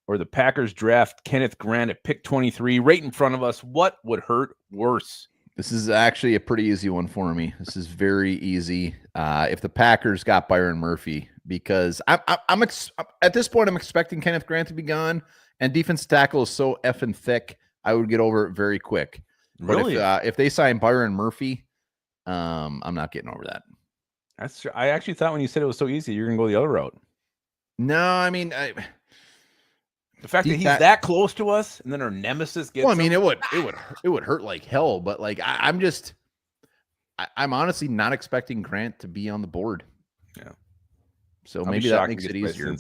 or the Packers draft Kenneth Grant at pick 23 right in front of us. What would hurt worse? This is actually a pretty easy one for me. This is very easy. If the Packers got Byron Murphy, because I'm at this point, I'm expecting Kenneth Grant to be gone, and defense tackle is so effing thick, I would get over it very quick. Really? But if they sign Byron Murphy, I'm not getting over that. That's true. I actually thought when you said it was so easy, you're going to go the other route. No, I mean, the fact that he's that close to us, and then our nemesis gets. Well, I mean, it would hurt like hell. But like, I'm honestly not expecting Grant to be on the board. Yeah. So maybe that makes it easier.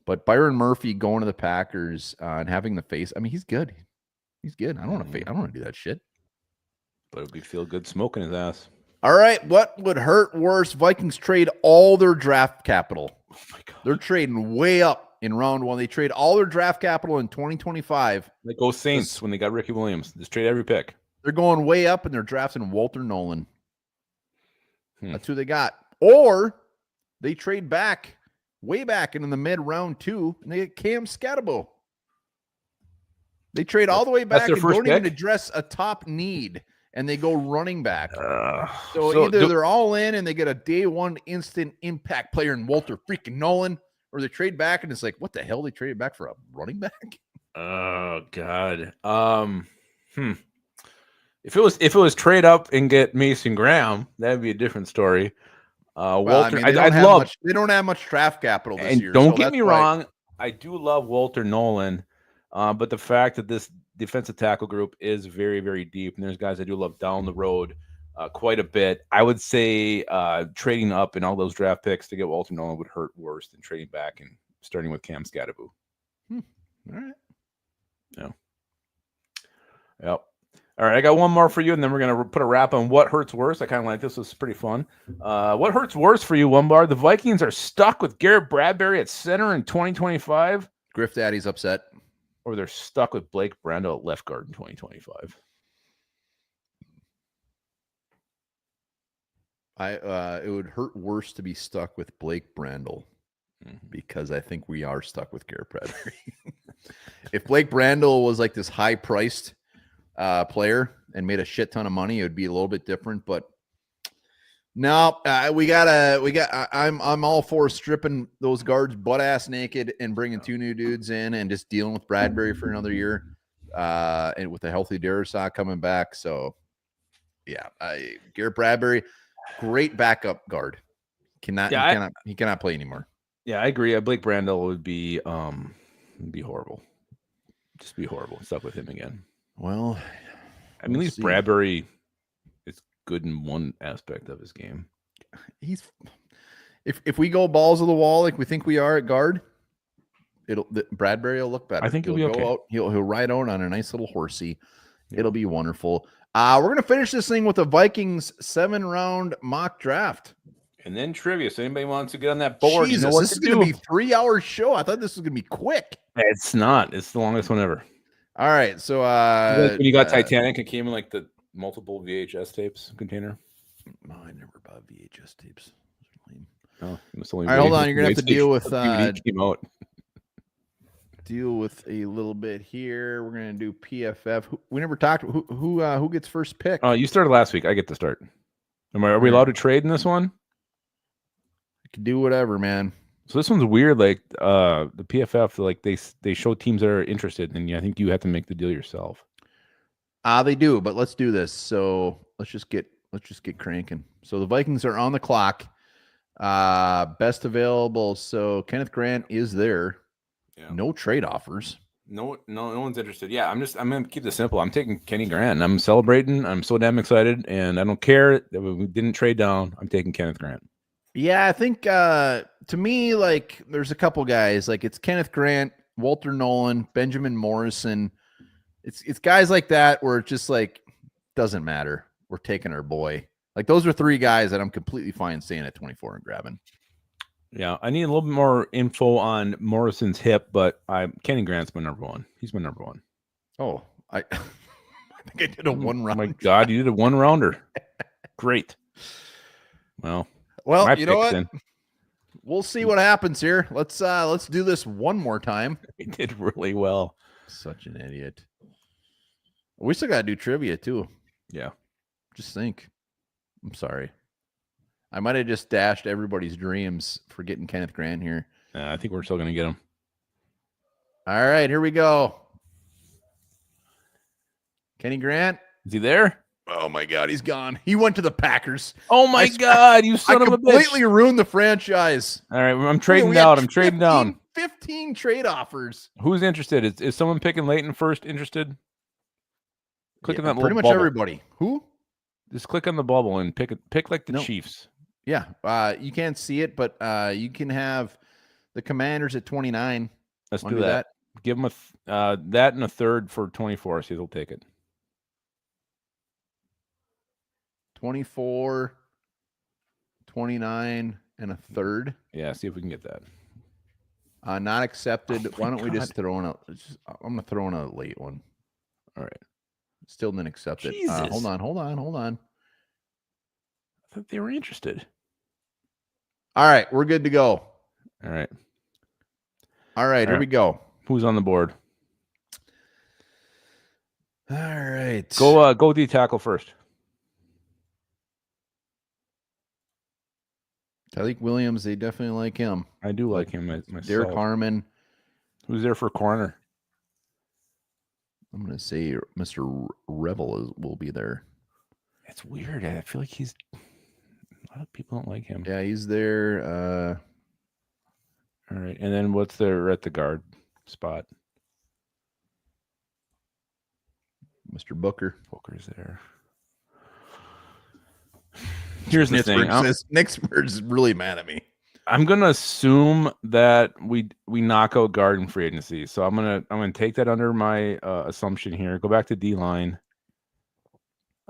But Byron Murphy going to the Packers and having the face. I mean, he's good. He's good. I don't want to do that shit. But it would be feel good smoking his ass. All right. What would hurt worse? Vikings trade all their draft capital. Oh my God. They're trading way up in round one. They trade all their draft capital in 2025. Like go Saints when they got Ricky Williams. Just trade every pick. They're going way up and they're drafting Walter Nolan. That's who they got. Or they trade back, way back in the mid round 2, and they get Cam Scatterbo. They trade all the way back and don't even address a top need, and they go running back. So either they're all in and they get a day one instant impact player in Walter freaking Nolan, or they trade back and it's like, what the hell? They traded back for a running back? Oh God. If it was trade up and get Mason Graham, that'd be a different story. Walter, they don't I'd have love. much. They don't have much draft capital this And year. don't so get that's me why- wrong, I do love Walter Nolan, but the fact that this defensive tackle group is very, very deep, and there's guys I do love down the road quite a bit. I would say trading up and all those draft picks to get Walter Nolan would hurt worse than trading back and starting with Cam Scatterbu. All right. Yeah. Yep. All right, I got one more for you, and then we're going to put a wrap on what hurts worse. I kind of like this. This was pretty fun. What hurts worse for you, Wumbar? The Vikings are stuck with Garrett Bradbury at center in 2025? Griff Daddy's upset. Or they're stuck with Blake Brando at left guard in 2025? It would hurt worse to be stuck with Blake Brandel because I think we are stuck with Garrett Bradbury. If Blake Brandel was like this high-priced player and made a shit ton of money, it would be a little bit different. But no, I'm all for stripping those guards butt ass naked and bringing 2 new dudes in and just dealing with Bradbury for another year, and with a healthy Darisaw coming back. So yeah, Garrett Bradbury, great backup guard. He cannot play anymore. Yeah, I agree. Blake Brandel would be horrible. Just be horrible. Stuck with him again. Well, I mean, at least Bradbury is good in one aspect of his game. If we go balls to the wall like we think we are at guard, Bradbury will look better. I think he'll be okay. Go out, he'll ride out on a nice little horsey. Yeah. It'll be wonderful. We're gonna finish this thing with the Vikings 7-round mock draft. And then trivia. So anybody wants to get on that board, Jesus, you know what this is going to be a 3-hour show. I thought this was going to be quick. It's not. It's the longest one ever. All right. So when you got Titanic, it came in like the multiple VHS tapes container. No, I never bought VHS tapes. Oh, all right, hold on. You're going to have to deal with came out. Deal with a little bit here. We're going to do PFF. We never talked. Who gets first pick? Oh, you started last week. I get to start. Are we allowed to trade in this one? Can do whatever, man. So this one's weird. Like the PFF, like they show teams that are interested, and I think you have to make the deal yourself. They do, but let's do this. So let's just get cranking. So the Vikings are on the clock. Best available. So Kenneth Grant is there. Yeah. No trade offers. No one's interested. Yeah, I'm gonna keep this simple. I'm taking Kenny Grant, and I'm celebrating. I'm so damn excited, and I don't care that we didn't trade down. I'm taking Kenneth Grant. Yeah, I think to me, like, there's a couple guys. Like, it's Kenneth Grant, Walter Nolan, Benjamin Morrison. It's guys like that where it's just like doesn't matter. We're taking our boy. Like, those are 3 guys that I'm completely fine staying at 24 and grabbing. Yeah, I need a little bit more info on Morrison's hip, but Kenny Grant's my number 1. He's my number 1. Oh, I think I did a 1-round. Oh my God, you did a 1-rounder. Great. Well, you know what? We'll see what happens here. Let's do this one more time. He did really well. Such an idiot. We still gotta do trivia too. Yeah. Just think. I'm sorry. I might have just dashed everybody's dreams for getting Kenneth Grant here. I think we're still gonna get him. All right, here we go. Kenny Grant. Is he there? Oh my God, he's gone. He went to the Packers. Oh my God, you son of a bitch! I completely ruined the franchise. All right, I'm trading down. I'm trading down. 15 trade offers. Who's interested? Is someone picking Leighton first? Interested? Click on that little pretty much bubble. Everybody. Who? Just click on the bubble and pick like the Chiefs. Yeah, you can't see it, but you can have the Commanders at 29. Let's do that. Give them that and a third for 24. See, they'll take it. 24, 29, and a third. Yeah, see if we can get that. Not accepted. Why don't we just throw in I'm going to throw in a late one. All right. Still didn't accept it. Hold on. I thought they were interested. All right, we're good to go. All right. Here we go. Who's on the board? All right. Go D tackle first. Tyreek Williams, they definitely like him. I do like him myself. Derek Harmon. Who's there for corner? I'm going to say Mr. Revel will be there. It's weird. I feel like a lot of people don't like him. Yeah, he's there. All right. And then what's there at the guard spot? Mr. Booker. Booker's there. Here's the thing. Nick Spurs is really mad at me. I'm gonna assume that we knock out guard in free agency. So I'm gonna take that under my assumption here. Go back to D line.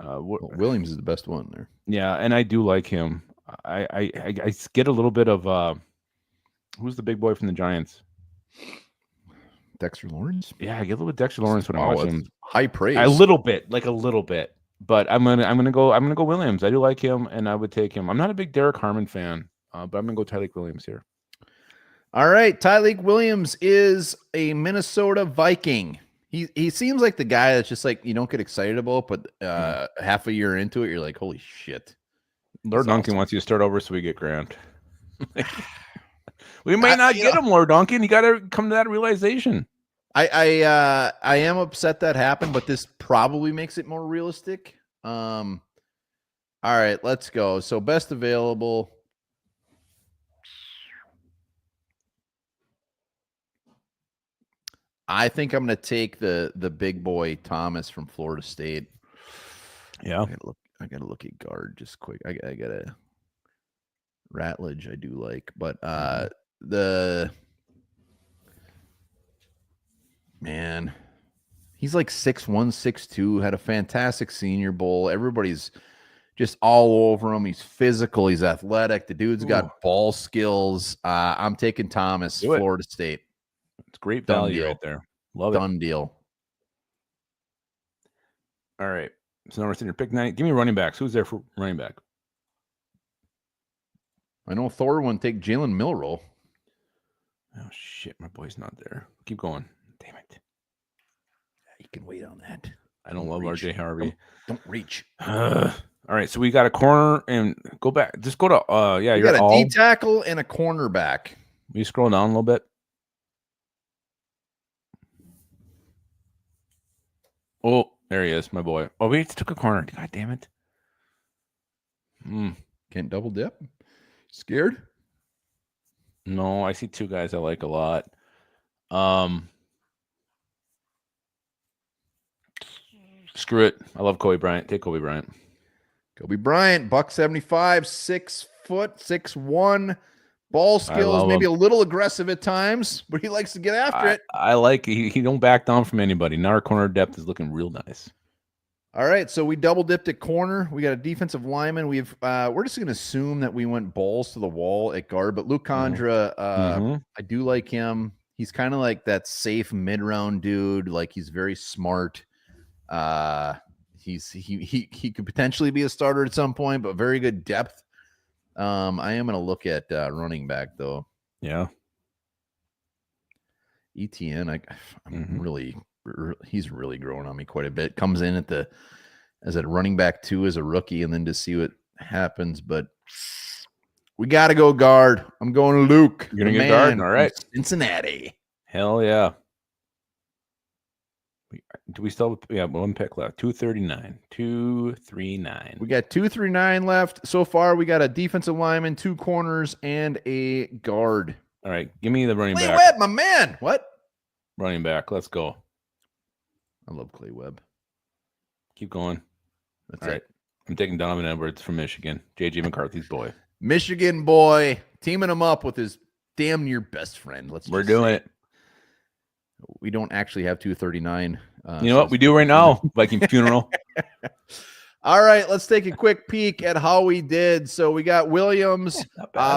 Williams is the best one there. Yeah, and I do like him. I get a little bit of who's the big boy from the Giants? Dexter Lawrence. Yeah, I get a little bit Dexter Lawrence when I watch him. High praise. A little bit. But I'm gonna go Williams. I do like him, and I would take him. I'm not a big Derek Harmon fan, but I'm gonna go Tyleik Williams here. All right, Tyleik Williams is a Minnesota Viking. He seems like the guy that's just like you don't get excited about, but half a year into it, you're like, holy shit. Lord Duncan wants you to start over so we get Grant. We may not get him, Lord Duncan. You got to come to that realization. I am upset that happened, but this probably makes it more realistic. All right, let's go. So best available. I think I'm going to take the big boy Thomas from Florida State. Yeah, I gotta look at guard just quick. I gotta Ratledge. I do like, but the man, he's like 6'1", 6'2", had a fantastic Senior Bowl. Everybody's just all over him. He's physical. He's athletic. The dude's got ball skills. I'm taking Thomas, Florida State. It's great value right there. Love it. Done deal. All right. So now we're sitting here. Pick 9. Give me running backs. Who's there for running back? I know Thor wouldn't take Jalen Milroe. Oh, shit. My boy's not there. Keep going. Damn it. You can wait on that. I don't love RJ Harvey. Don't reach. All right. So we got a corner and go back. Just go to, yeah. You got a D tackle and a cornerback. Will you scroll down a little bit? Oh, there he is, my boy. Oh, we took a corner. God damn it. Can't double dip. Scared? No, I see two guys I like a lot. Screw it. I love Kobe Bryant. Take Kobe Bryant. Kobe Bryant, $175, 6 foot, 6'1". Ball skills, maybe a little aggressive at times, but he likes to get after it. I like he don't back down from anybody. Now our corner depth is looking real nice. All right, so we double dipped at corner. We got a defensive lineman. We're just gonna assume that we went balls to the wall at guard, but Luke Condra, I do like him. He's kind of like that safe mid-round dude. Like he's very smart. He could potentially be a starter at some point, but very good depth. I am going to look at running back though. Yeah. ETN, he's really growing on me quite a bit. Comes in as a running back 2 as a rookie, and then to see what happens. But we got to go guard. I'm going to Luke. You're going to get guard. All right. Cincinnati. Hell yeah. Do we still have one pick left? 239. We got 239 left. So far, we got a defensive lineman, 2 corners, and a guard. All right. Give me the running back. Clay Webb, my man. What? Running back. Let's go. I love Clay Webb. Keep going. That's all right. I'm taking Donovan Edwards from Michigan. JJ McCarthy's boy. Michigan boy. Teaming him up with his damn near best friend. We're doing it. We don't actually have 239. You know what we do right now? Viking funeral. All right, let's take a quick peek at how we did. So we got Williams,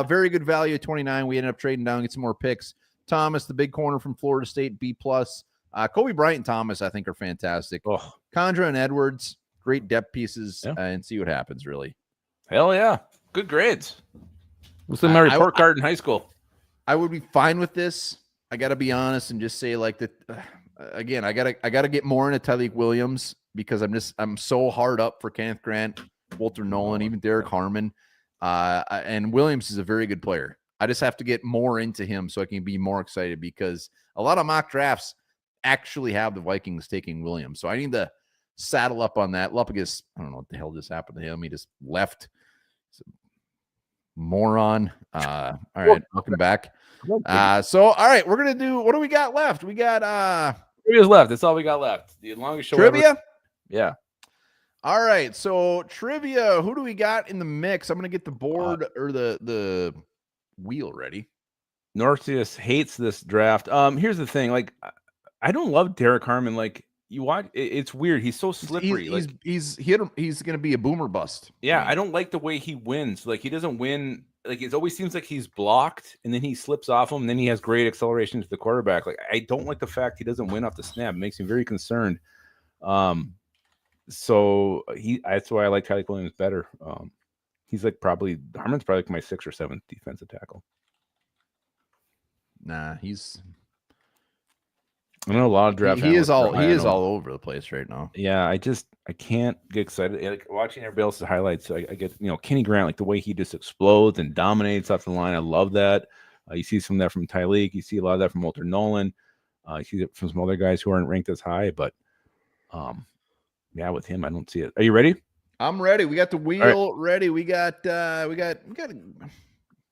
very good value at 29. We ended up trading down, get some more picks. Thomas, the big corner from Florida State, B+. Kobe Bryant and Thomas, I think, are fantastic. Condra and Edwards, great depth pieces, and see what happens, really. Hell yeah. Good grades. What's in my report card in high school? I would be fine with this. I got to be honest and just say like that. Again, I gotta get more into Tyleik Williams because I'm so hard up for Kenneth Grant, Walter Nolan, even Derek Harmon, and Williams is a very good player. I just have to get more into him so I can be more excited because a lot of mock drafts, actually have the Vikings taking Williams. So I need to saddle up on that. Lupagus, I don't know what the hell just happened to him. He just left. Moron. All right, welcome back. So all right, we're gonna do, what do we got left? We got trivia's left. That's all we got left. The longest show trivia ever. Yeah. All right, so trivia, who do we got in the mix? I'm gonna get the board or the wheel ready. Northeast hates this draft. Here's the thing, like, I don't love Derek Harmon. Like, you watch, it's weird. He's so slippery. He's gonna be a boomer bust. Yeah, I don't like the way he wins. Like, he doesn't win. Like, it always seems like he's blocked, and then he slips off him, and then he has great acceleration to the quarterback. Like, I don't like the fact he doesn't win off the snap. It makes me very concerned. So that's why I like Tyler Williams better. He's like Harmon's probably like my 6th or 7th defensive tackle. Nah, I know a lot of draft. He is all over the place right now. Yeah, I can't get excited. Like, watching everybody else's highlights, I get, Kenny Grant, like the way he just explodes and dominates off the line. I love that. You see some of that from Tyleek. You see a lot of that from Walter Nolan. You see it from some other guys who aren't ranked as high, but yeah, with him, I don't see it. Are you ready? I'm ready. We got the wheel ready. We got a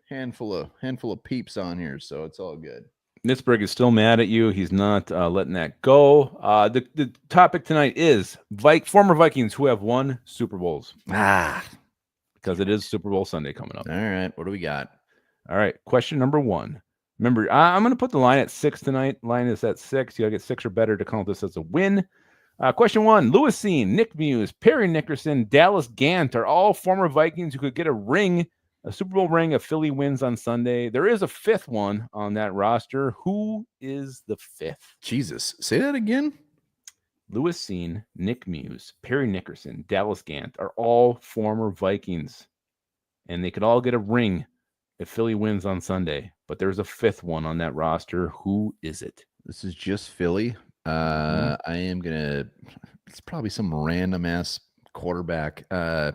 handful of peeps on here, so it's all good. Nitzberg is still mad at you. He's not letting that go. The topic tonight is former Vikings who have won Super Bowls. Because it is Super Bowl Sunday coming up. All right. What do we got? All right. Question number 1. Remember, I'm going to put the line at 6 tonight. Line is at 6. You got to get 6 or better to count this as a win. Question 1. Louis Sean, Nick Muse, Perry Nickerson, Dallas Gant are all former Vikings who could get a Super Bowl ring if Philly wins on Sunday. There is a 5th one on that roster. Who is the 5th? Jesus. Say that again. Louis Sean, Nick Muse, Perry Nickerson, Dallas Gant are all former Vikings. And they could all get a ring if Philly wins on Sunday. But there's a 5th one on that roster. Who is it? This is just Philly. I am gonna. It's probably some random ass quarterback. I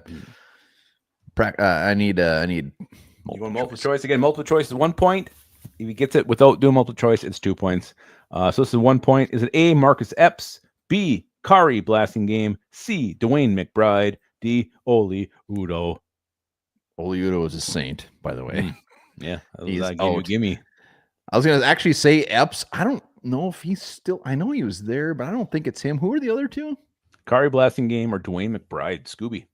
need. You want multiple choice again? Multiple choice is 1 point. If he gets it without doing multiple choice, it's 2 points. So this is 1 point. Is it A, Marcus Epps, B, Kari Blasingame, C, Dwayne McBride, D, Oli Udo? Oli Udo is a saint, by the way. Yeah, he's out. Gimme. I was gonna actually say Epps. I don't know if he's still. I know he was there, but I don't think it's him. Who are the other two? Kari Blasingame or Dwayne McBride? Scooby.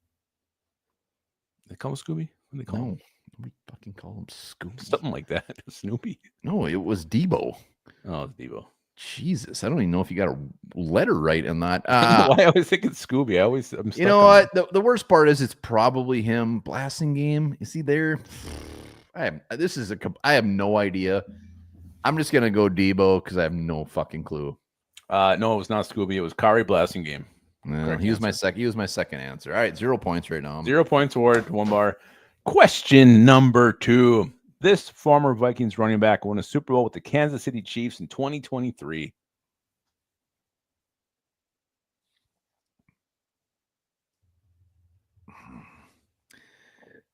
They call him Scooby? What do they call him? We fucking call him Scooby. Something like that. Snoopy. No, it was Debo. Oh, it's Debo. Jesus, I don't even know if you got a letter right in that. I always think it's Scooby. I'm you know what? The worst part is it's probably him. Blasingame. Is he there? I have no idea. I'm just gonna go Debo because I have no fucking clue. No, it was not Scooby. It was Kari Blasingame. He was my second answer. All right, 0 points right now. 0 points awarded to 1 bar. Question number 2. This former Vikings running back won a Super Bowl with the Kansas City Chiefs in 2023.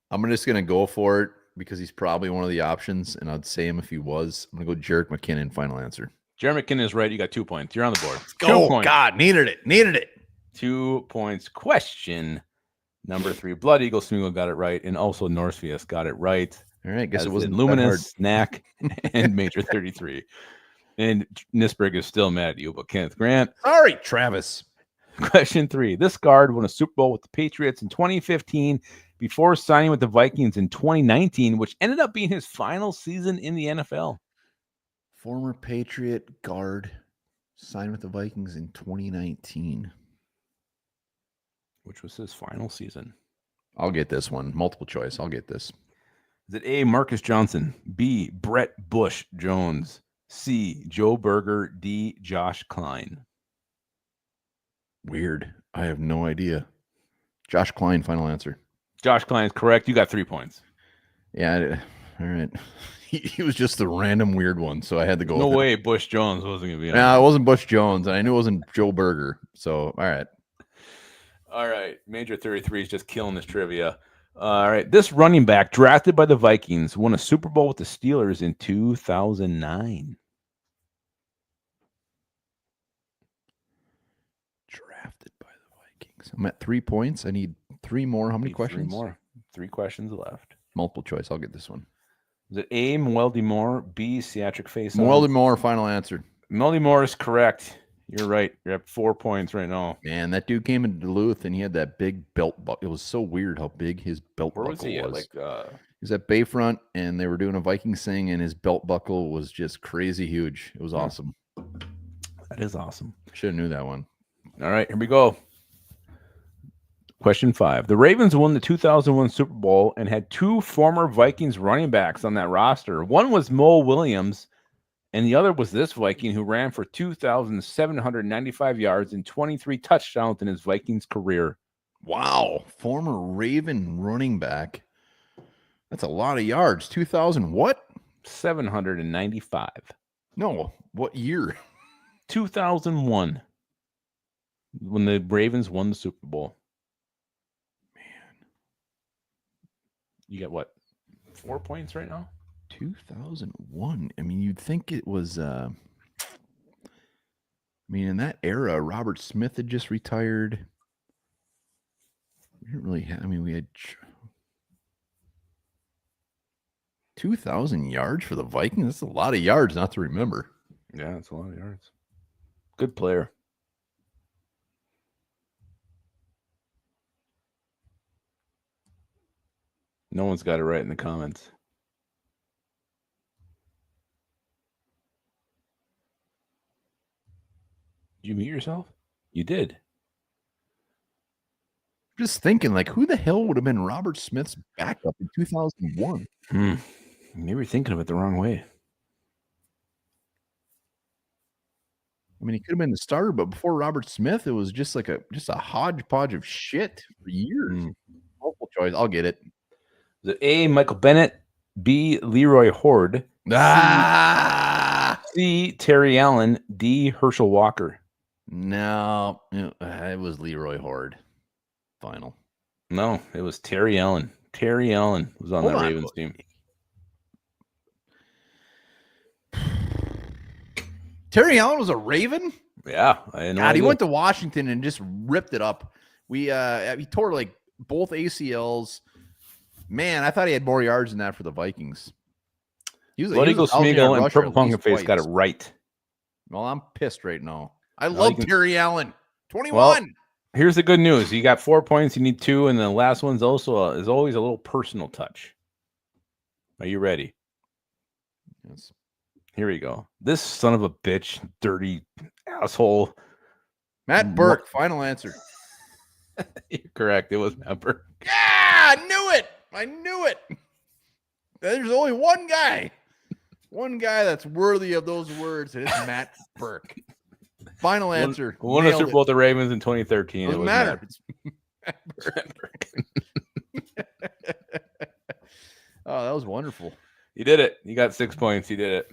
I'm just gonna go for it because he's probably one of the options, and I'd say him if he was. I'm gonna go Jerick McKinnon. Final answer. Jerick McKinnon is right. You got 2 points. You're on the board. Let's go. God, needed it. 2 points. Question number 3. Blood Eagle Smuggle got it right, and also Northfiest got it right. All right, guess it wasn't Luminous, Snack, and Major 33. And Nisberg is still mad at you, but Kenneth Grant. Sorry, Travis. Question 3. This guard won a Super Bowl with the Patriots in 2015 before signing with the Vikings in 2019, which ended up being his final season in the NFL. Former Patriot guard signed with the Vikings in 2019. Which was his final season. I'll get this one. Multiple choice. I'll get this. Is it A, Marcus Johnson, B, Brett Bush Jones, C, Joe Berger, D, Josh Klein? Weird. I have no idea. Josh Klein, final answer. Josh Klein is correct. You got 3 points. Yeah. All right. He was just the random weird one, so I had to go. No way Bush Jones wasn't going to be on. No, it wasn't Bush Jones, and I knew it wasn't Joe Berger. So, all right. All right. Major 33 is just killing this trivia. All right. This running back drafted by the Vikings won a Super Bowl with the Steelers in 2009. I'm at 3 points. I need 3 more. How many Need questions? 3 more. 3 questions left. Multiple choice. I'll get this one. Is it A, Mweldy Moore, B, Theatric Face? Mweldy Moore, final answer. Mweldy Moore is correct. You're right. You're at 4 points right now. Man, that dude came into Duluth and he had that big belt buckle. It was so weird how big his belt Where buckle was he at? was. Like, He was at Bayfront and they were doing a Vikings thing and his belt buckle was just crazy huge. It was awesome. that is awesome. Should have knew that one. All right, here we go. Question 5. The Ravens won the 2001 Super Bowl and had 2 former Vikings running backs on that roster. One was Mo Williams, and the other was this Viking who ran for 2,795 yards and 23 touchdowns in his Vikings career. Wow. Former Raven running back. That's a lot of yards. 2,000 what? 795. No. What year? 2001. When the Ravens won the Super Bowl. You got what? 4 points right now? 2001. I mean, you'd think it was I mean, in that era, Robert Smith had just retired. We didn't really have, I mean, we had 2,000 yards for the Vikings. That's a lot of yards not to remember. Yeah, it's a lot of yards. Good player. No one's got it right in the comments. Did you mute yourself? You did. Just thinking, like, who the hell would have been Robert Smith's backup in 2001? Maybe you're thinking of it the wrong way. I mean, he could have been the starter, but before Robert Smith, it was just like a hodgepodge of shit for years. Multiple choice. I'll get it. The A, Michael Bennett. B, Leroy Horde. C, Terry Allen. D, Herschel Walker. No, it was Leroy Horde. Final. No, it was Terry Allen. Terry Allen was on that Ravens team. Terry Allen was a Raven? Yeah. I know. God, he went to Washington and just ripped it up. He tore like both ACLs. Man, I thought he had more yards than that for the Vikings. Blood Eagle Smeagol and Purple Pumpkin Face got it right. Well, I'm pissed right now. I love Terry Allen. 21. Well, here's the good news. You got 4 points. You need 2, and the last one's also is always a little personal touch. Are you ready? Yes. Here we go. This son of a bitch, dirty asshole. Matt Burke, final answer. You're correct. It was Matt Burke. Yeah, I knew it. I knew it. There's only one guy that's worthy of those words, and it's Matt Burke. Final answer. Won a Super Bowl with the Ravens in 2013. Doesn't matter. Matt Burke. Oh, that was wonderful. You did it. You got 6 points. You did it.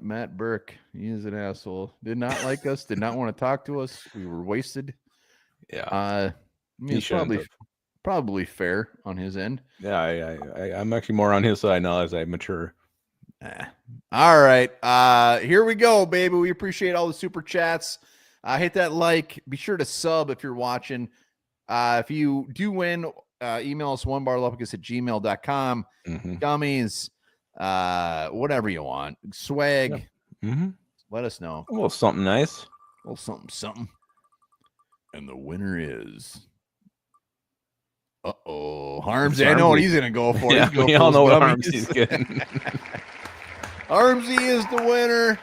Matt Burke, he is an asshole. Did not like us. Did not want to talk to us. We were wasted. Yeah. I mean, it's probably fair on his end. Yeah, I'm actually more on his side now as I mature. All right. Here we go, baby. We appreciate all the super chats. Hit that like. Be sure to sub if you're watching. If you do win, email us onebarlupicus@gmail.com. Gummies, whatever you want. Swag. Yeah. Let us know. A little something nice. A little something. And the winner is... Harmsy. I know what he's going to go for. Yeah, we all know what Harmsy's getting. Harmsy is the winner.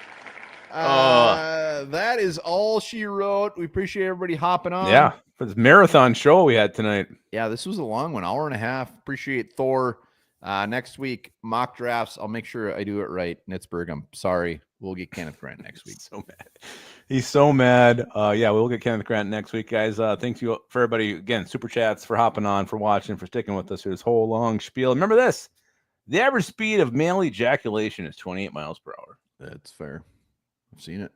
That is all she wrote. We appreciate everybody hopping on. Yeah, for this marathon show we had tonight. Yeah, this was a long one, hour and a half. Appreciate Thor. Next week, mock drafts. I'll make sure I do it right. Nitzberg, I'm sorry. We'll get Kenneth Grant next week. So mad. He's so mad. Yeah, we'll get Kenneth Grant next week, guys. Thank you for everybody, again, super chats, for hopping on, for watching, for sticking with us through this whole long spiel. Remember this, the average speed of male ejaculation is 28 miles per hour. That's fair. I've seen it.